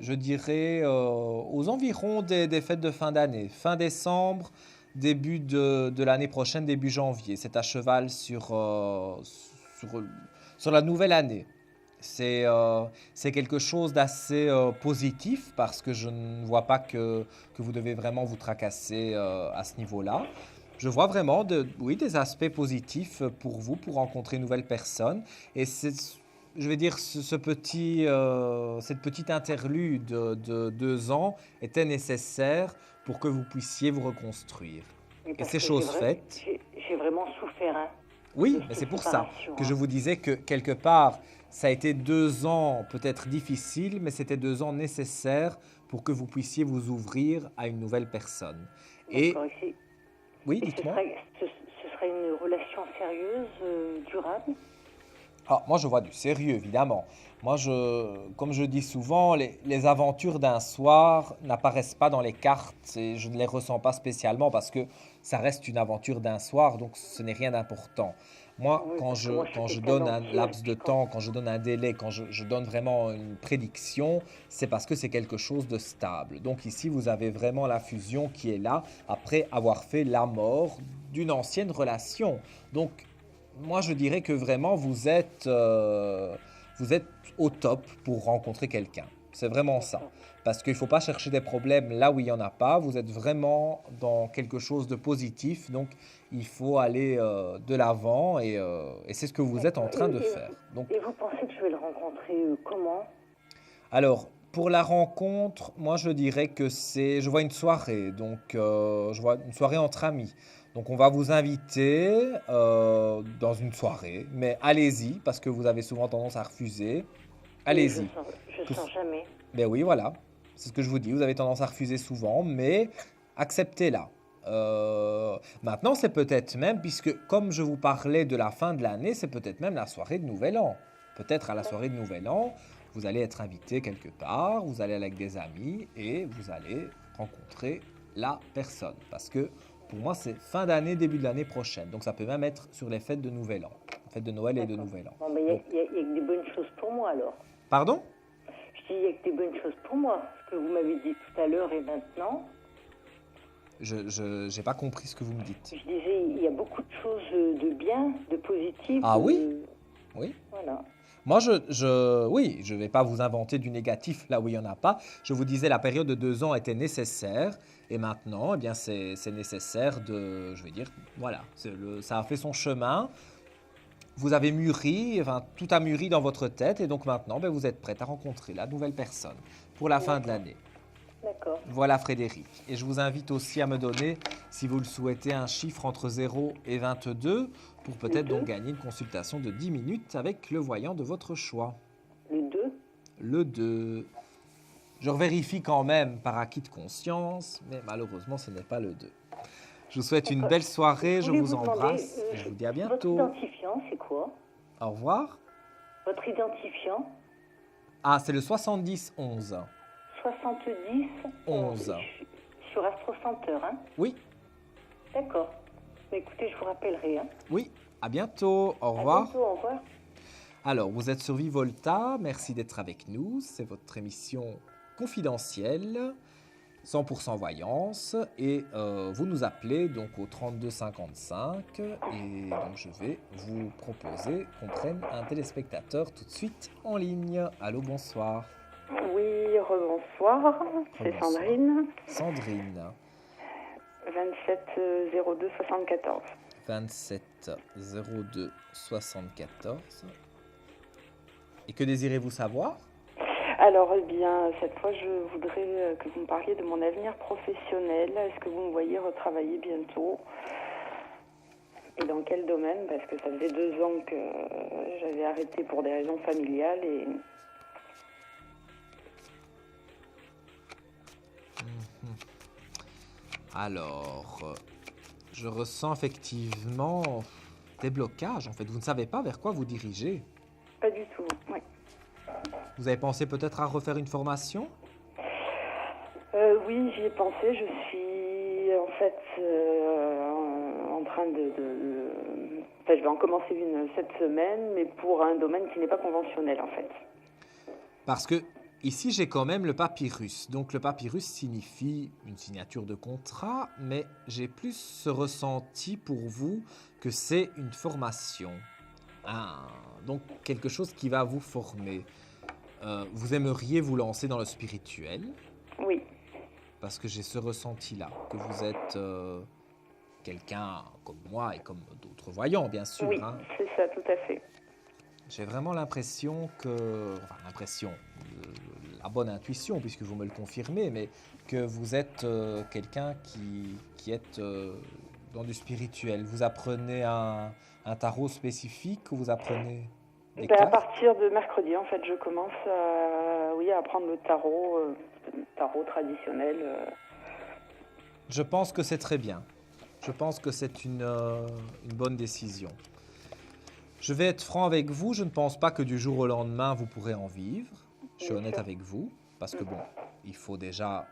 Je dirais aux environs des fêtes de fin d'année. Fin décembre, début de l'année prochaine, début janvier. C'est à cheval sur la nouvelle année. C'est quelque chose d'assez positif parce que je ne vois pas que vous devez vraiment vous tracasser à ce niveau-là. Je vois vraiment oui, des aspects positifs pour vous, pour rencontrer une nouvelle personne. Et je vais dire, cette petite interlude de 2 ans était nécessaire pour que vous puissiez vous reconstruire. Oui, Et parce c'est que chose j'ai faite. J'ai vraiment souffert, hein. Oui, de mais cette c'est pour ça séparation, que hein. je vous disais que quelque part, ça a été 2 ans peut-être difficiles, mais c'était 2 ans nécessaires pour que vous puissiez vous ouvrir à une nouvelle personne. Et D'accord, oui, et dites-moi. ce serait une relation sérieuse, durable? Ah, moi, je vois du sérieux, évidemment. Moi, comme je dis souvent, les aventures d'un soir n'apparaissent pas dans les cartes et je ne les ressens pas spécialement parce que ça reste une aventure d'un soir, donc ce n'est rien d'important. Moi, Oui, quand parce que moi, je suis quand je quelqu'un donne un d'anxieux, laps de puis temps, quand je donne un délai, quand je donne vraiment une prédiction, c'est parce que c'est quelque chose de stable. Donc ici, vous avez vraiment la fusion qui est là après avoir fait la mort d'une ancienne relation. Donc, moi, je dirais que vraiment, vous êtes au top pour rencontrer quelqu'un. C'est vraiment ça. Parce qu'il ne faut pas chercher des problèmes là où il n'y en a pas. Vous êtes vraiment dans quelque chose de positif. Donc, il faut aller de l'avant et c'est ce que vous êtes en train de faire. Donc, Et vous pensez que je vais le rencontrer comment? alors, pour la rencontre, moi, je dirais que je vois une soirée. Donc, je vois une soirée entre amis. Donc, on va vous inviter dans une soirée. Mais allez-y, parce que vous avez souvent tendance à refuser. Allez-y. Je sors jamais. Ben oui, voilà. C'est ce que je vous dis. Vous avez tendance à refuser souvent, mais acceptez-la. Maintenant, c'est peut-être même, puisque comme je vous parlais de la fin de l'année, c'est peut-être même la soirée de Nouvel An. Peut-être à la soirée de Nouvel An, vous allez être invité quelque part, vous allez aller avec des amis et vous allez rencontrer la personne. Parce que pour moi, c'est fin d'année, début de l'année prochaine. Donc ça peut même être sur les fêtes de Nouvel An. Fêtes de Noël et de Nouvel An. Bon, mais il Donc- y a que des bonnes choses pour moi alors. Pardon? Je dis, il y a que des bonnes choses pour moi. Ce que vous m'avez dit tout à l'heure et maintenant, Je n'ai pas compris ce que vous me dites. je disais, il y a beaucoup de choses de bien, de positif. Ah oui? de- Oui. Voilà. Moi, oui, je ne vais pas vous inventer du négatif là où il n'y en a pas. Je vous disais, la période de 2 ans était nécessaire. Et maintenant, eh bien, c'est nécessaire je vais dire, voilà, ça a fait son chemin. Vous avez mûri, enfin, tout a mûri dans votre tête. Et donc maintenant, ben, vous êtes prête à rencontrer la nouvelle personne pour la fin de l'année. D'accord. Voilà Frédéric. Et je vous invite aussi à me donner, si vous le souhaitez, un chiffre entre 0 et 22 pour peut-être donc gagner une consultation de 10 minutes avec le voyant de votre choix. Le 2. Le 2. Je vérifie quand même par acquis de conscience, mais malheureusement, ce n'est pas le 2. Je vous souhaite une belle soirée, je voulais vous demander, embrasse et je vous dis à Votre bientôt. identifiant, c'est quoi? Au revoir. Votre identifiant? Ah, c'est le 70-11. 70 11. Sur Astro Center, hein? Oui, D'accord. Écoutez, je vous rappellerai. Hein. Oui, à bientôt. Au À revoir. bientôt, au revoir. Alors, vous êtes sur Vivolta, merci d'être avec nous. C'est votre émission confidentielle, 100% voyance. Et vous nous appelez donc au 32 55. Et donc, je vais vous proposer qu'on prenne un téléspectateur tout de suite en ligne. Allô, bonsoir. Oui, rebonsoir. C'est Rebonsoir. Sandrine, Sandrine, 27 02 74. 27 02 74. Et que désirez-vous savoir? Alors, eh bien, cette fois, je voudrais que vous me parliez de mon avenir professionnel. Est-ce que vous me voyez retravailler bientôt? Et dans quel domaine? Parce que ça faisait 2 ans que j'avais arrêté pour des raisons familiales et... Alors, je ressens effectivement des blocages. En fait, vous ne savez pas vers quoi vous dirigez. Pas du tout, oui. Vous avez pensé peut-être à refaire une formation? Oui, j'y ai pensé. Je suis en fait en train Enfin, je vais en commencer une cette semaine, mais pour un domaine qui n'est pas conventionnel en fait. Parce que ici, j'ai quand même le papyrus. Donc, le papyrus signifie une signature de contrat, mais j'ai plus ce ressenti pour vous que c'est une formation. Donc, quelque chose qui va vous former. Vous aimeriez vous lancer dans le spirituel? Oui, Parce que j'ai ce ressenti-là, que vous êtes quelqu'un comme moi et comme d'autres voyants, bien sûr. oui, Hein. c'est ça, tout à fait. J'ai vraiment l'impression que... Enfin, l'impression, la bonne intuition, puisque vous me le confirmez, mais que vous êtes quelqu'un qui est dans du spirituel. Vous apprenez un tarot spécifique ou vous apprenez des À cartes? partir de mercredi, en fait, je commence à apprendre le tarot traditionnel. Je pense que c'est très bien. Je pense que c'est une bonne décision. Je vais être franc avec vous, je ne pense pas que du jour au lendemain, vous pourrez en vivre. Je suis Bien honnête sûr. avec vous, parce que bon, il faut déjà...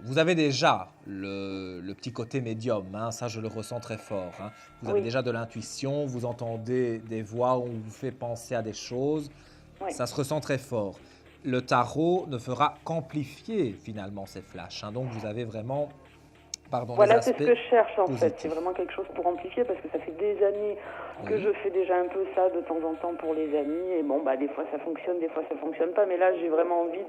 vous avez déjà le petit côté médium, hein, ça je le ressens très fort. Hein. Vous avez Oui. déjà de l'intuition, vous entendez des voix, on vous fait penser à des choses, Oui. ça se ressent très fort. Le tarot ne fera qu'amplifier finalement ces flashs, hein, donc vous avez vraiment... Pardon, Voilà, des c'est aspects ce que je cherche en fait. positifs. C'est vraiment quelque chose pour amplifier parce que ça fait des années que Oui. je fais déjà un peu ça de temps en temps pour les amis. Et bon, des fois ça fonctionne, des fois ça fonctionne pas. Mais là, j'ai vraiment envie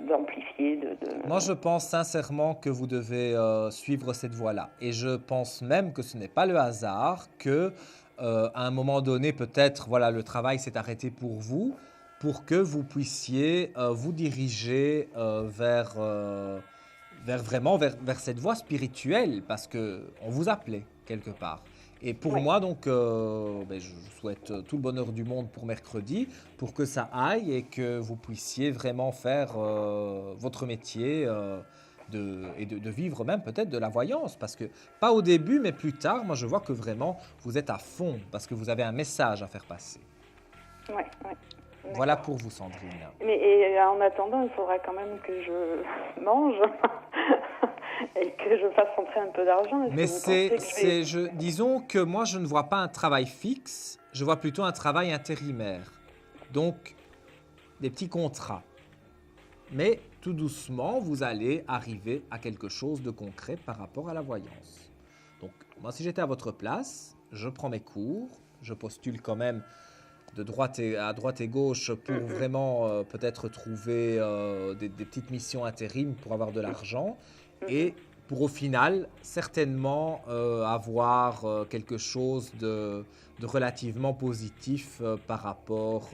d'amplifier. Moi, je pense sincèrement que vous devez suivre cette voie-là. Et je pense même que ce n'est pas le hasard que, à un moment donné, peut-être, voilà, le travail s'est arrêté pour vous, pour que vous puissiez vous diriger vers cette voie spirituelle, parce que on vous appelait quelque part. Et pour Ouais. moi, donc, je vous souhaite tout le bonheur du monde pour mercredi, pour que ça aille et que vous puissiez vraiment faire votre métier et de vivre même peut-être de la voyance. Parce que, pas au début, mais plus tard, moi je vois que vraiment vous êtes à fond, parce que vous avez un message à faire passer. Ouais. Voilà pour vous, Sandrine. Mais en attendant, il faudra quand même que je mange et que je fasse rentrer un peu d'argent. Est-ce Mais que vous pensez que je vais- disons que moi, je ne vois pas un travail fixe, je vois plutôt un travail intérimaire. Donc, des petits contrats. Mais tout doucement, vous allez arriver à quelque chose de concret par rapport à la voyance. Donc, moi, si j'étais à votre place, je prends mes cours, je postule quand même à droite et gauche pour vraiment peut-être trouver des petites missions intérim pour avoir de l'argent et pour au final certainement avoir quelque chose de relativement positif par rapport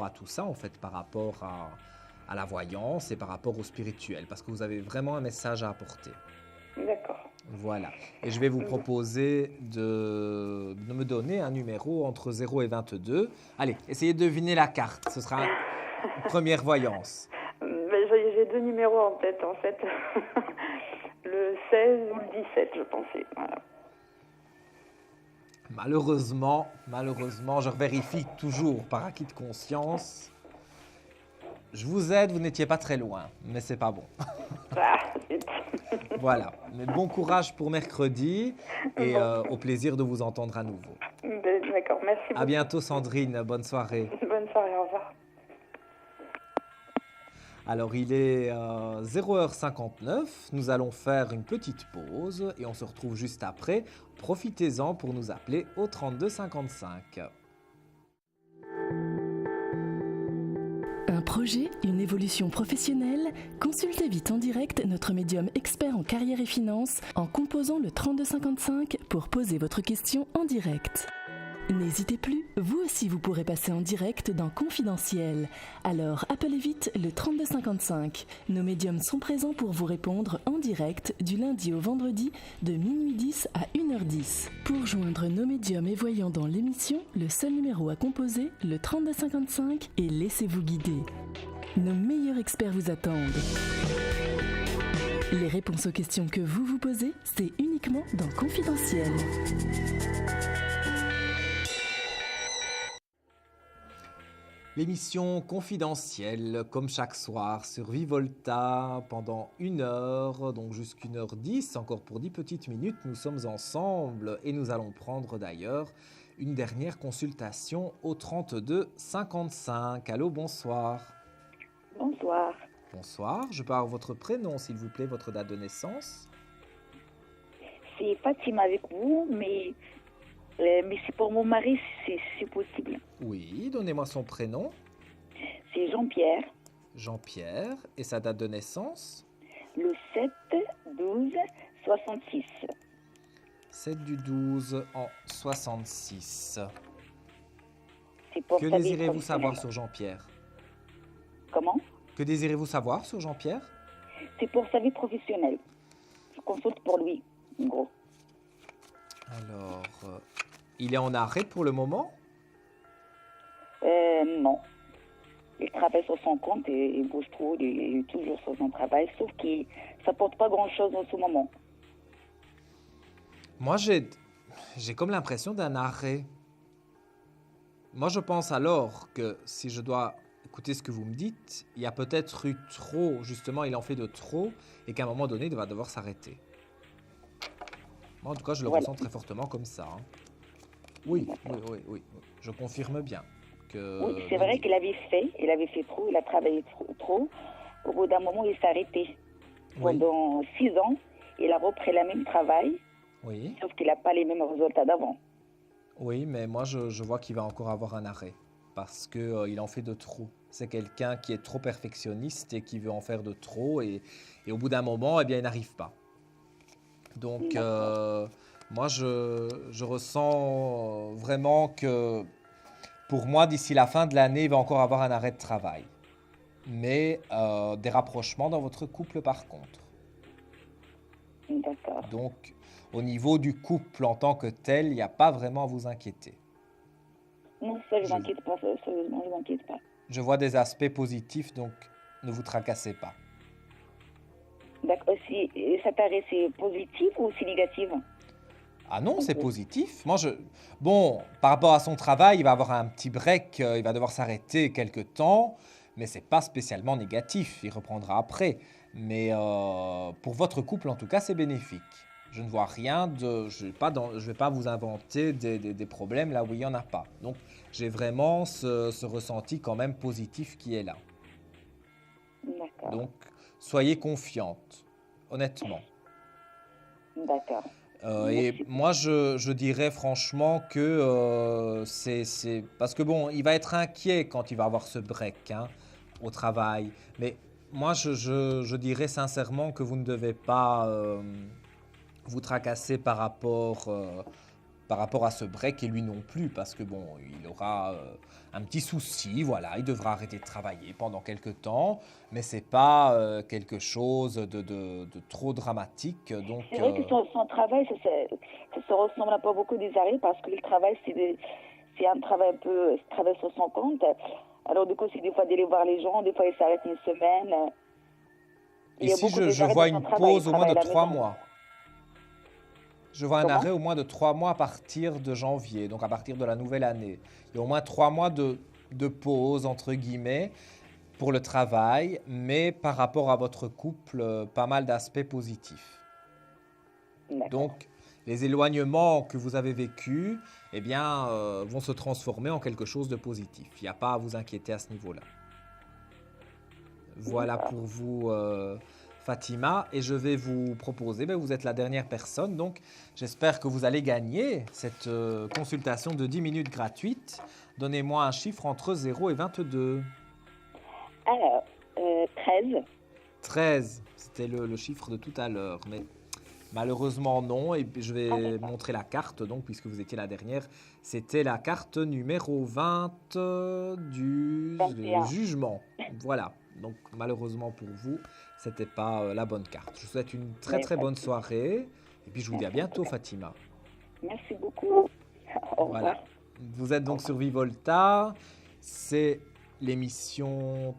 à tout ça en fait, par rapport à la voyance et par rapport au spirituel parce que vous avez vraiment un message à apporter. D'accord. Voilà. Et je vais vous proposer de me donner un numéro entre 0 et 22. Allez, essayez de deviner la carte. Ce sera une première voyance. J'ai 2 numéros en tête, en fait. Le 16 ou le 17, je pensais. Voilà. Malheureusement, je vérifie toujours par acquis de conscience. Je vous aide, vous n'étiez pas très loin, mais c'est pas bon. Ah, zut. Voilà. Mais bon courage pour mercredi et au plaisir de vous entendre à nouveau. D'accord, merci À beaucoup. bientôt Sandrine, bonne soirée. Bonne soirée, au revoir. Alors il est 0h59, nous allons faire une petite pause et on se retrouve juste après. Profitez-en pour nous appeler au 32 55. Un projet, une évolution professionnelle? Consultez vite en direct notre médium expert en carrière et finance en composant le 3255 pour poser votre question en direct. N'hésitez plus, vous aussi vous pourrez passer en direct dans Confidentiel. Alors appelez vite le 3255. Nos médiums sont présents pour vous répondre en direct du lundi au vendredi de minuit 10 à 1h10. Pour joindre nos médiums et voyants dans l'émission, le seul numéro à composer, le 3255 et laissez-vous guider. Nos meilleurs experts vous attendent. Les réponses aux questions que vous vous posez, c'est uniquement dans Confidentiel. L'émission confidentielle, comme chaque soir, sur Vivolta pendant 1 heure, donc jusqu'à 1h10, encore pour 10 petites minutes, nous sommes ensemble et nous allons prendre d'ailleurs une dernière consultation au 32 55. Allô, bonsoir. Bonsoir. Bonsoir, je peux avoir votre prénom, s'il vous plaît, votre date de naissance? C'est Fatima avec vous, mais c'est pour mon mari, c'est possible. Oui, donnez-moi son prénom. C'est Jean-Pierre, Jean-Pierre, et sa date de naissance? le 7-12-66. 7 du 12 en 66. C'est pour Que sa vie désirez-vous savoir professionnelle. sur Jean-Pierre? Comment? Que désirez-vous savoir sur Jean-Pierre? C'est pour sa vie professionnelle. Je consulte pour lui, en gros. Alors, il est en arrêt pour le moment? Non. Il travaille sur son compte et il bouge trop, il est toujours sur son travail, sauf que ça porte pas grand-chose en ce moment. Moi, j'ai comme l'impression d'un arrêt. Moi, je pense alors que si je dois écouter ce que vous me dites, il y a peut-être eu trop, justement, il en fait de trop, et qu'à un moment donné, il va devoir s'arrêter. Moi, en tout cas, je le Voilà. ressens très fortement comme ça. Hein. Oui, oui, je confirme bien. Oui, c'est vrai qu'il avait fait trop, il a travaillé trop. Au bout d'un moment, il s'est arrêté. Oui. Pendant 6 ans, il a repris le même travail, Oui, sauf qu'il n'a pas les mêmes résultats d'avant. oui, mais moi, je vois qu'il va encore avoir un arrêt. Parce qu'il en fait de trop. C'est quelqu'un qui est trop perfectionniste et qui veut en faire de trop. Et au bout d'un moment, eh bien, il n'arrive pas. Donc, moi, je ressens vraiment que, pour moi, d'ici la fin de l'année, il va encore avoir un arrêt de travail. Mais des rapprochements dans votre couple, par contre. D'accord. Donc, au niveau du couple en tant que tel, il n'y a pas vraiment à vous inquiéter. Non, ça, je Je- m'inquiète pas, sérieusement, je m'inquiète pas. Je vois des aspects positifs, donc ne vous tracassez pas. D'accord. Cet arrêt, c'est positif ou c'est négatif? Ah non, c'est positif. Bon, par rapport à son travail, il va avoir un petit break, il va devoir s'arrêter quelque temps, mais c'est pas spécialement négatif. Il reprendra après. Mais pour votre couple, en tout cas, c'est bénéfique. Je ne vois rien de... Je vais pas vous inventer des problèmes là où il n'y en a pas. Donc, j'ai vraiment ce ressenti quand même positif qui est là. D'accord. Donc, soyez confiante, honnêtement. D'accord. Et Merci. moi, je dirais franchement que c'est... Parce que bon, il va être inquiet quand il va avoir ce break hein, au travail. Mais moi, je dirais sincèrement que vous ne devez pas vous tracasser par rapport à ce break et lui non plus. Parce que bon, il aura un petit souci, voilà. Il devra arrêter de travailler pendant quelques temps. Mais c'est pas quelque chose de trop dramatique. Donc, C'est vrai que son travail, ça se ressemble à pas beaucoup des arrêts parce que le travail, c'est un travail un peu, il travaille sur son compte. Alors du coup, c'est des fois d'aller voir les gens, des fois il s'arrête une semaine. Il y a ici, beaucoup je d'arrêts vois dans son une travail, pause il au moins de travaille à la 3 maison. mois. Je vois un Comment? arrêt au moins de 3 mois à partir de janvier, donc à partir de la nouvelle année. Il y a au moins 3 mois de pause, entre guillemets. pour le travail, mais par rapport à votre couple, pas mal d'aspects positifs. D'accord. Donc, les éloignements que vous avez vécus, vont se transformer en quelque chose de positif. Il n'y a pas à vous inquiéter à ce niveau-là. Voilà D'accord. pour vous, Fatima. Et je vais vous proposer, vous êtes la dernière personne, donc j'espère que vous allez gagner cette consultation de 10 minutes gratuite. Donnez-moi un chiffre entre 0 et 22. Alors, 13. 13, c'était le chiffre de tout à l'heure, mais malheureusement non. Et je vais montrer la carte, donc, puisque vous étiez la dernière. C'était la carte numéro 20 du 21. jugement. Voilà, donc malheureusement pour vous, c'était pas la bonne carte. Je vous souhaite une très très bonne soirée. Et puis je vous dis à bientôt, Fatima. Merci beaucoup. Au revoir. Voilà. Vous êtes donc sur Vivolta. C'est l'émission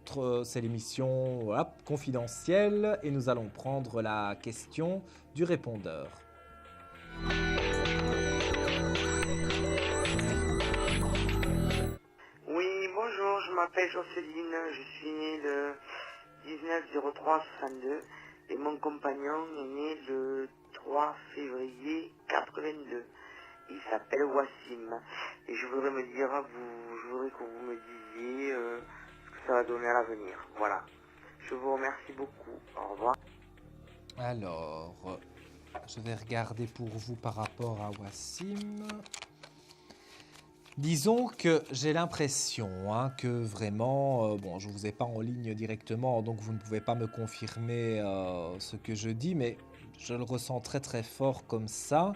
voilà, confidentielle et nous allons prendre la question du répondeur. Oui, bonjour, je m'appelle Jocelyne, je suis née le 19/03/62 et mon compagnon est né le 3 février 82. Il s'appelle Wassim et je voudrais que vous me disiez ce que ça va donner à l'avenir. Voilà. Je vous remercie beaucoup. Au revoir. Alors, je vais regarder pour vous par rapport à Wassim. Disons que j'ai l'impression que vraiment, je ne vous ai pas en ligne directement, donc vous ne pouvez pas me confirmer ce que je dis, mais je le ressens très très fort comme ça.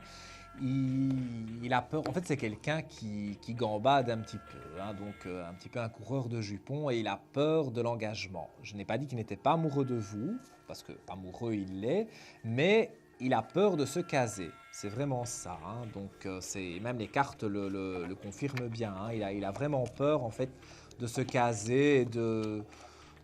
Il a peur, en fait c'est quelqu'un qui gambade un petit peu, donc un petit peu un coureur de jupons, et il a peur de l'engagement. Je n'ai pas dit qu'il n'était pas amoureux de vous, parce que amoureux il l'est, mais il a peur de se caser. C'est vraiment ça, donc même les cartes le confirment bien. Il a vraiment peur en fait de se caser et de,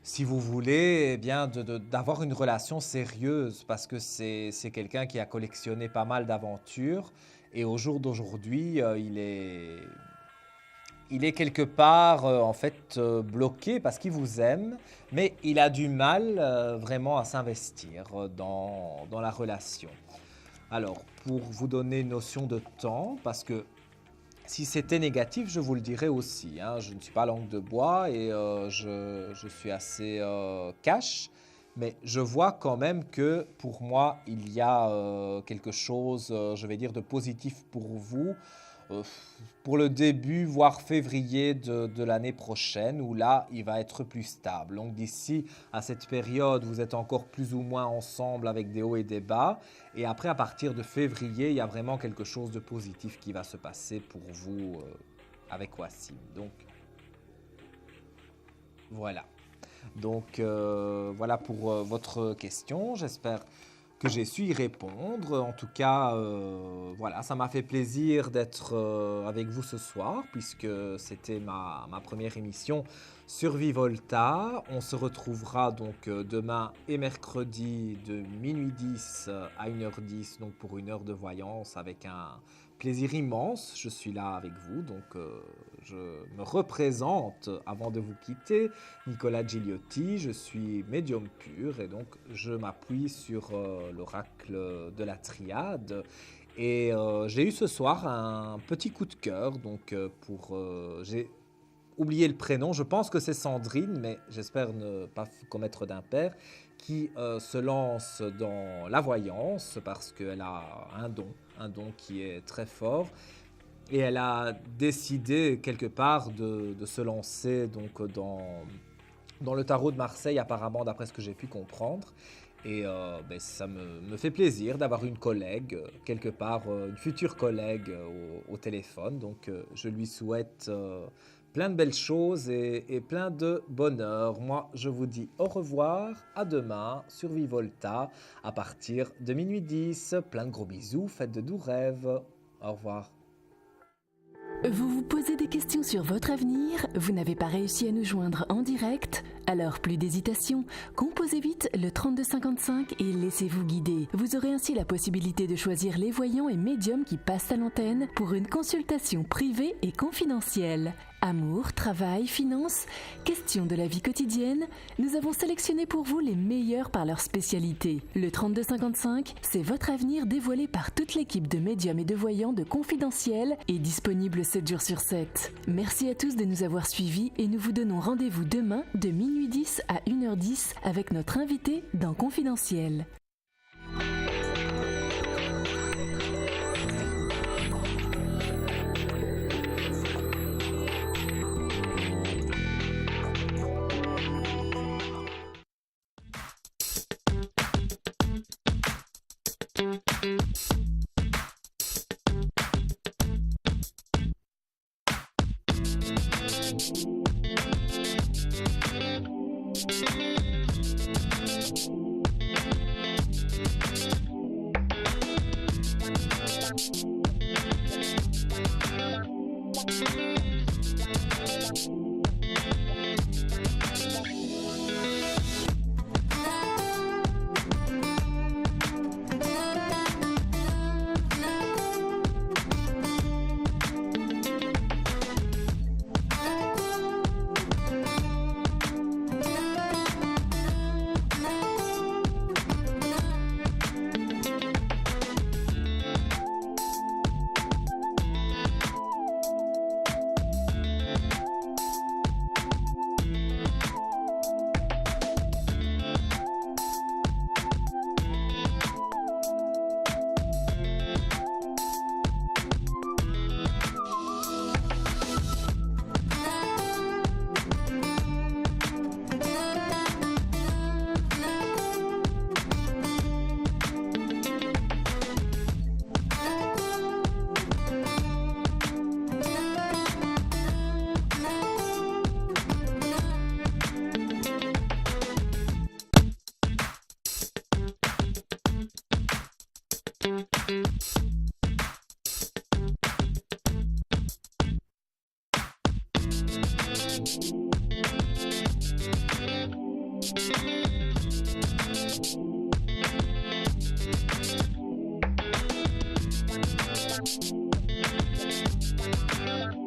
si vous voulez, d'avoir une relation sérieuse, parce que c'est quelqu'un qui a collectionné pas mal d'aventures et au jour d'aujourd'hui, il est quelque part bloqué parce qu'il vous aime, mais il a du mal vraiment à s'investir dans la relation. Alors, pour vous donner une notion de temps, parce que si c'était négatif, je vous le dirais aussi. Je ne suis pas langue de bois et je suis assez cash, mais je vois quand même que pour moi, il y a quelque chose, je vais dire, de positif pour vous, pour le début, voire février de l'année prochaine, où là, il va être plus stable. Donc d'ici à cette période, vous êtes encore plus ou moins ensemble avec des hauts et des bas. Et après, à partir de février, il y a vraiment quelque chose de positif qui va se passer pour vous avec Wassim. Donc, voilà. Donc, voilà pour votre question. J'espère que j'ai su y répondre. En tout cas, voilà, ça m'a fait plaisir d'être avec vous ce soir, puisque c'était ma première émission sur Vivolta. On se retrouvera donc demain et mercredi de minuit 10 à 1h10, donc pour une heure de voyance avec un plaisir immense. Je suis là avec vous, donc je me représente avant de vous quitter. Nicolas Gigliotti, je suis médium pur et donc je m'appuie sur l'oracle de la triade. Et j'ai eu ce soir un petit coup de cœur, donc j'ai oublié le prénom, je pense que c'est Sandrine, mais j'espère ne pas commettre d'impair, qui se lance dans la voyance parce qu'elle a un don qui est très fort. Et elle a décidé quelque part de se lancer donc dans le tarot de Marseille, apparemment, d'après ce que j'ai pu comprendre. Et ça me fait plaisir d'avoir une collègue, quelque part, une future collègue au téléphone. Donc je lui souhaite plein de belles choses et plein de bonheur. Moi, je vous dis au revoir, à demain sur Vivolta à partir de minuit 10. Plein de gros bisous, faites de doux rêves. Au revoir. Vous vous posez des questions sur votre avenir? Vous n'avez pas réussi à nous joindre en direct? Alors plus d'hésitation, composez vite le 3255 et laissez-vous guider. Vous aurez ainsi la possibilité de choisir les voyants et médiums qui passent à l'antenne pour une consultation privée et confidentielle. Amour, travail, finances, questions de la vie quotidienne, nous avons sélectionné pour vous les meilleurs par leur spécialité. Le 3255, c'est votre avenir dévoilé par toute l'équipe de médiums et de voyants de Confidentiel et disponible 7 jours sur 7. Merci à tous de nous avoir suivis et nous vous donnons rendez-vous demain de minuit 10 à 1h10 avec notre invité dans Confidentiel.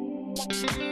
Thank you.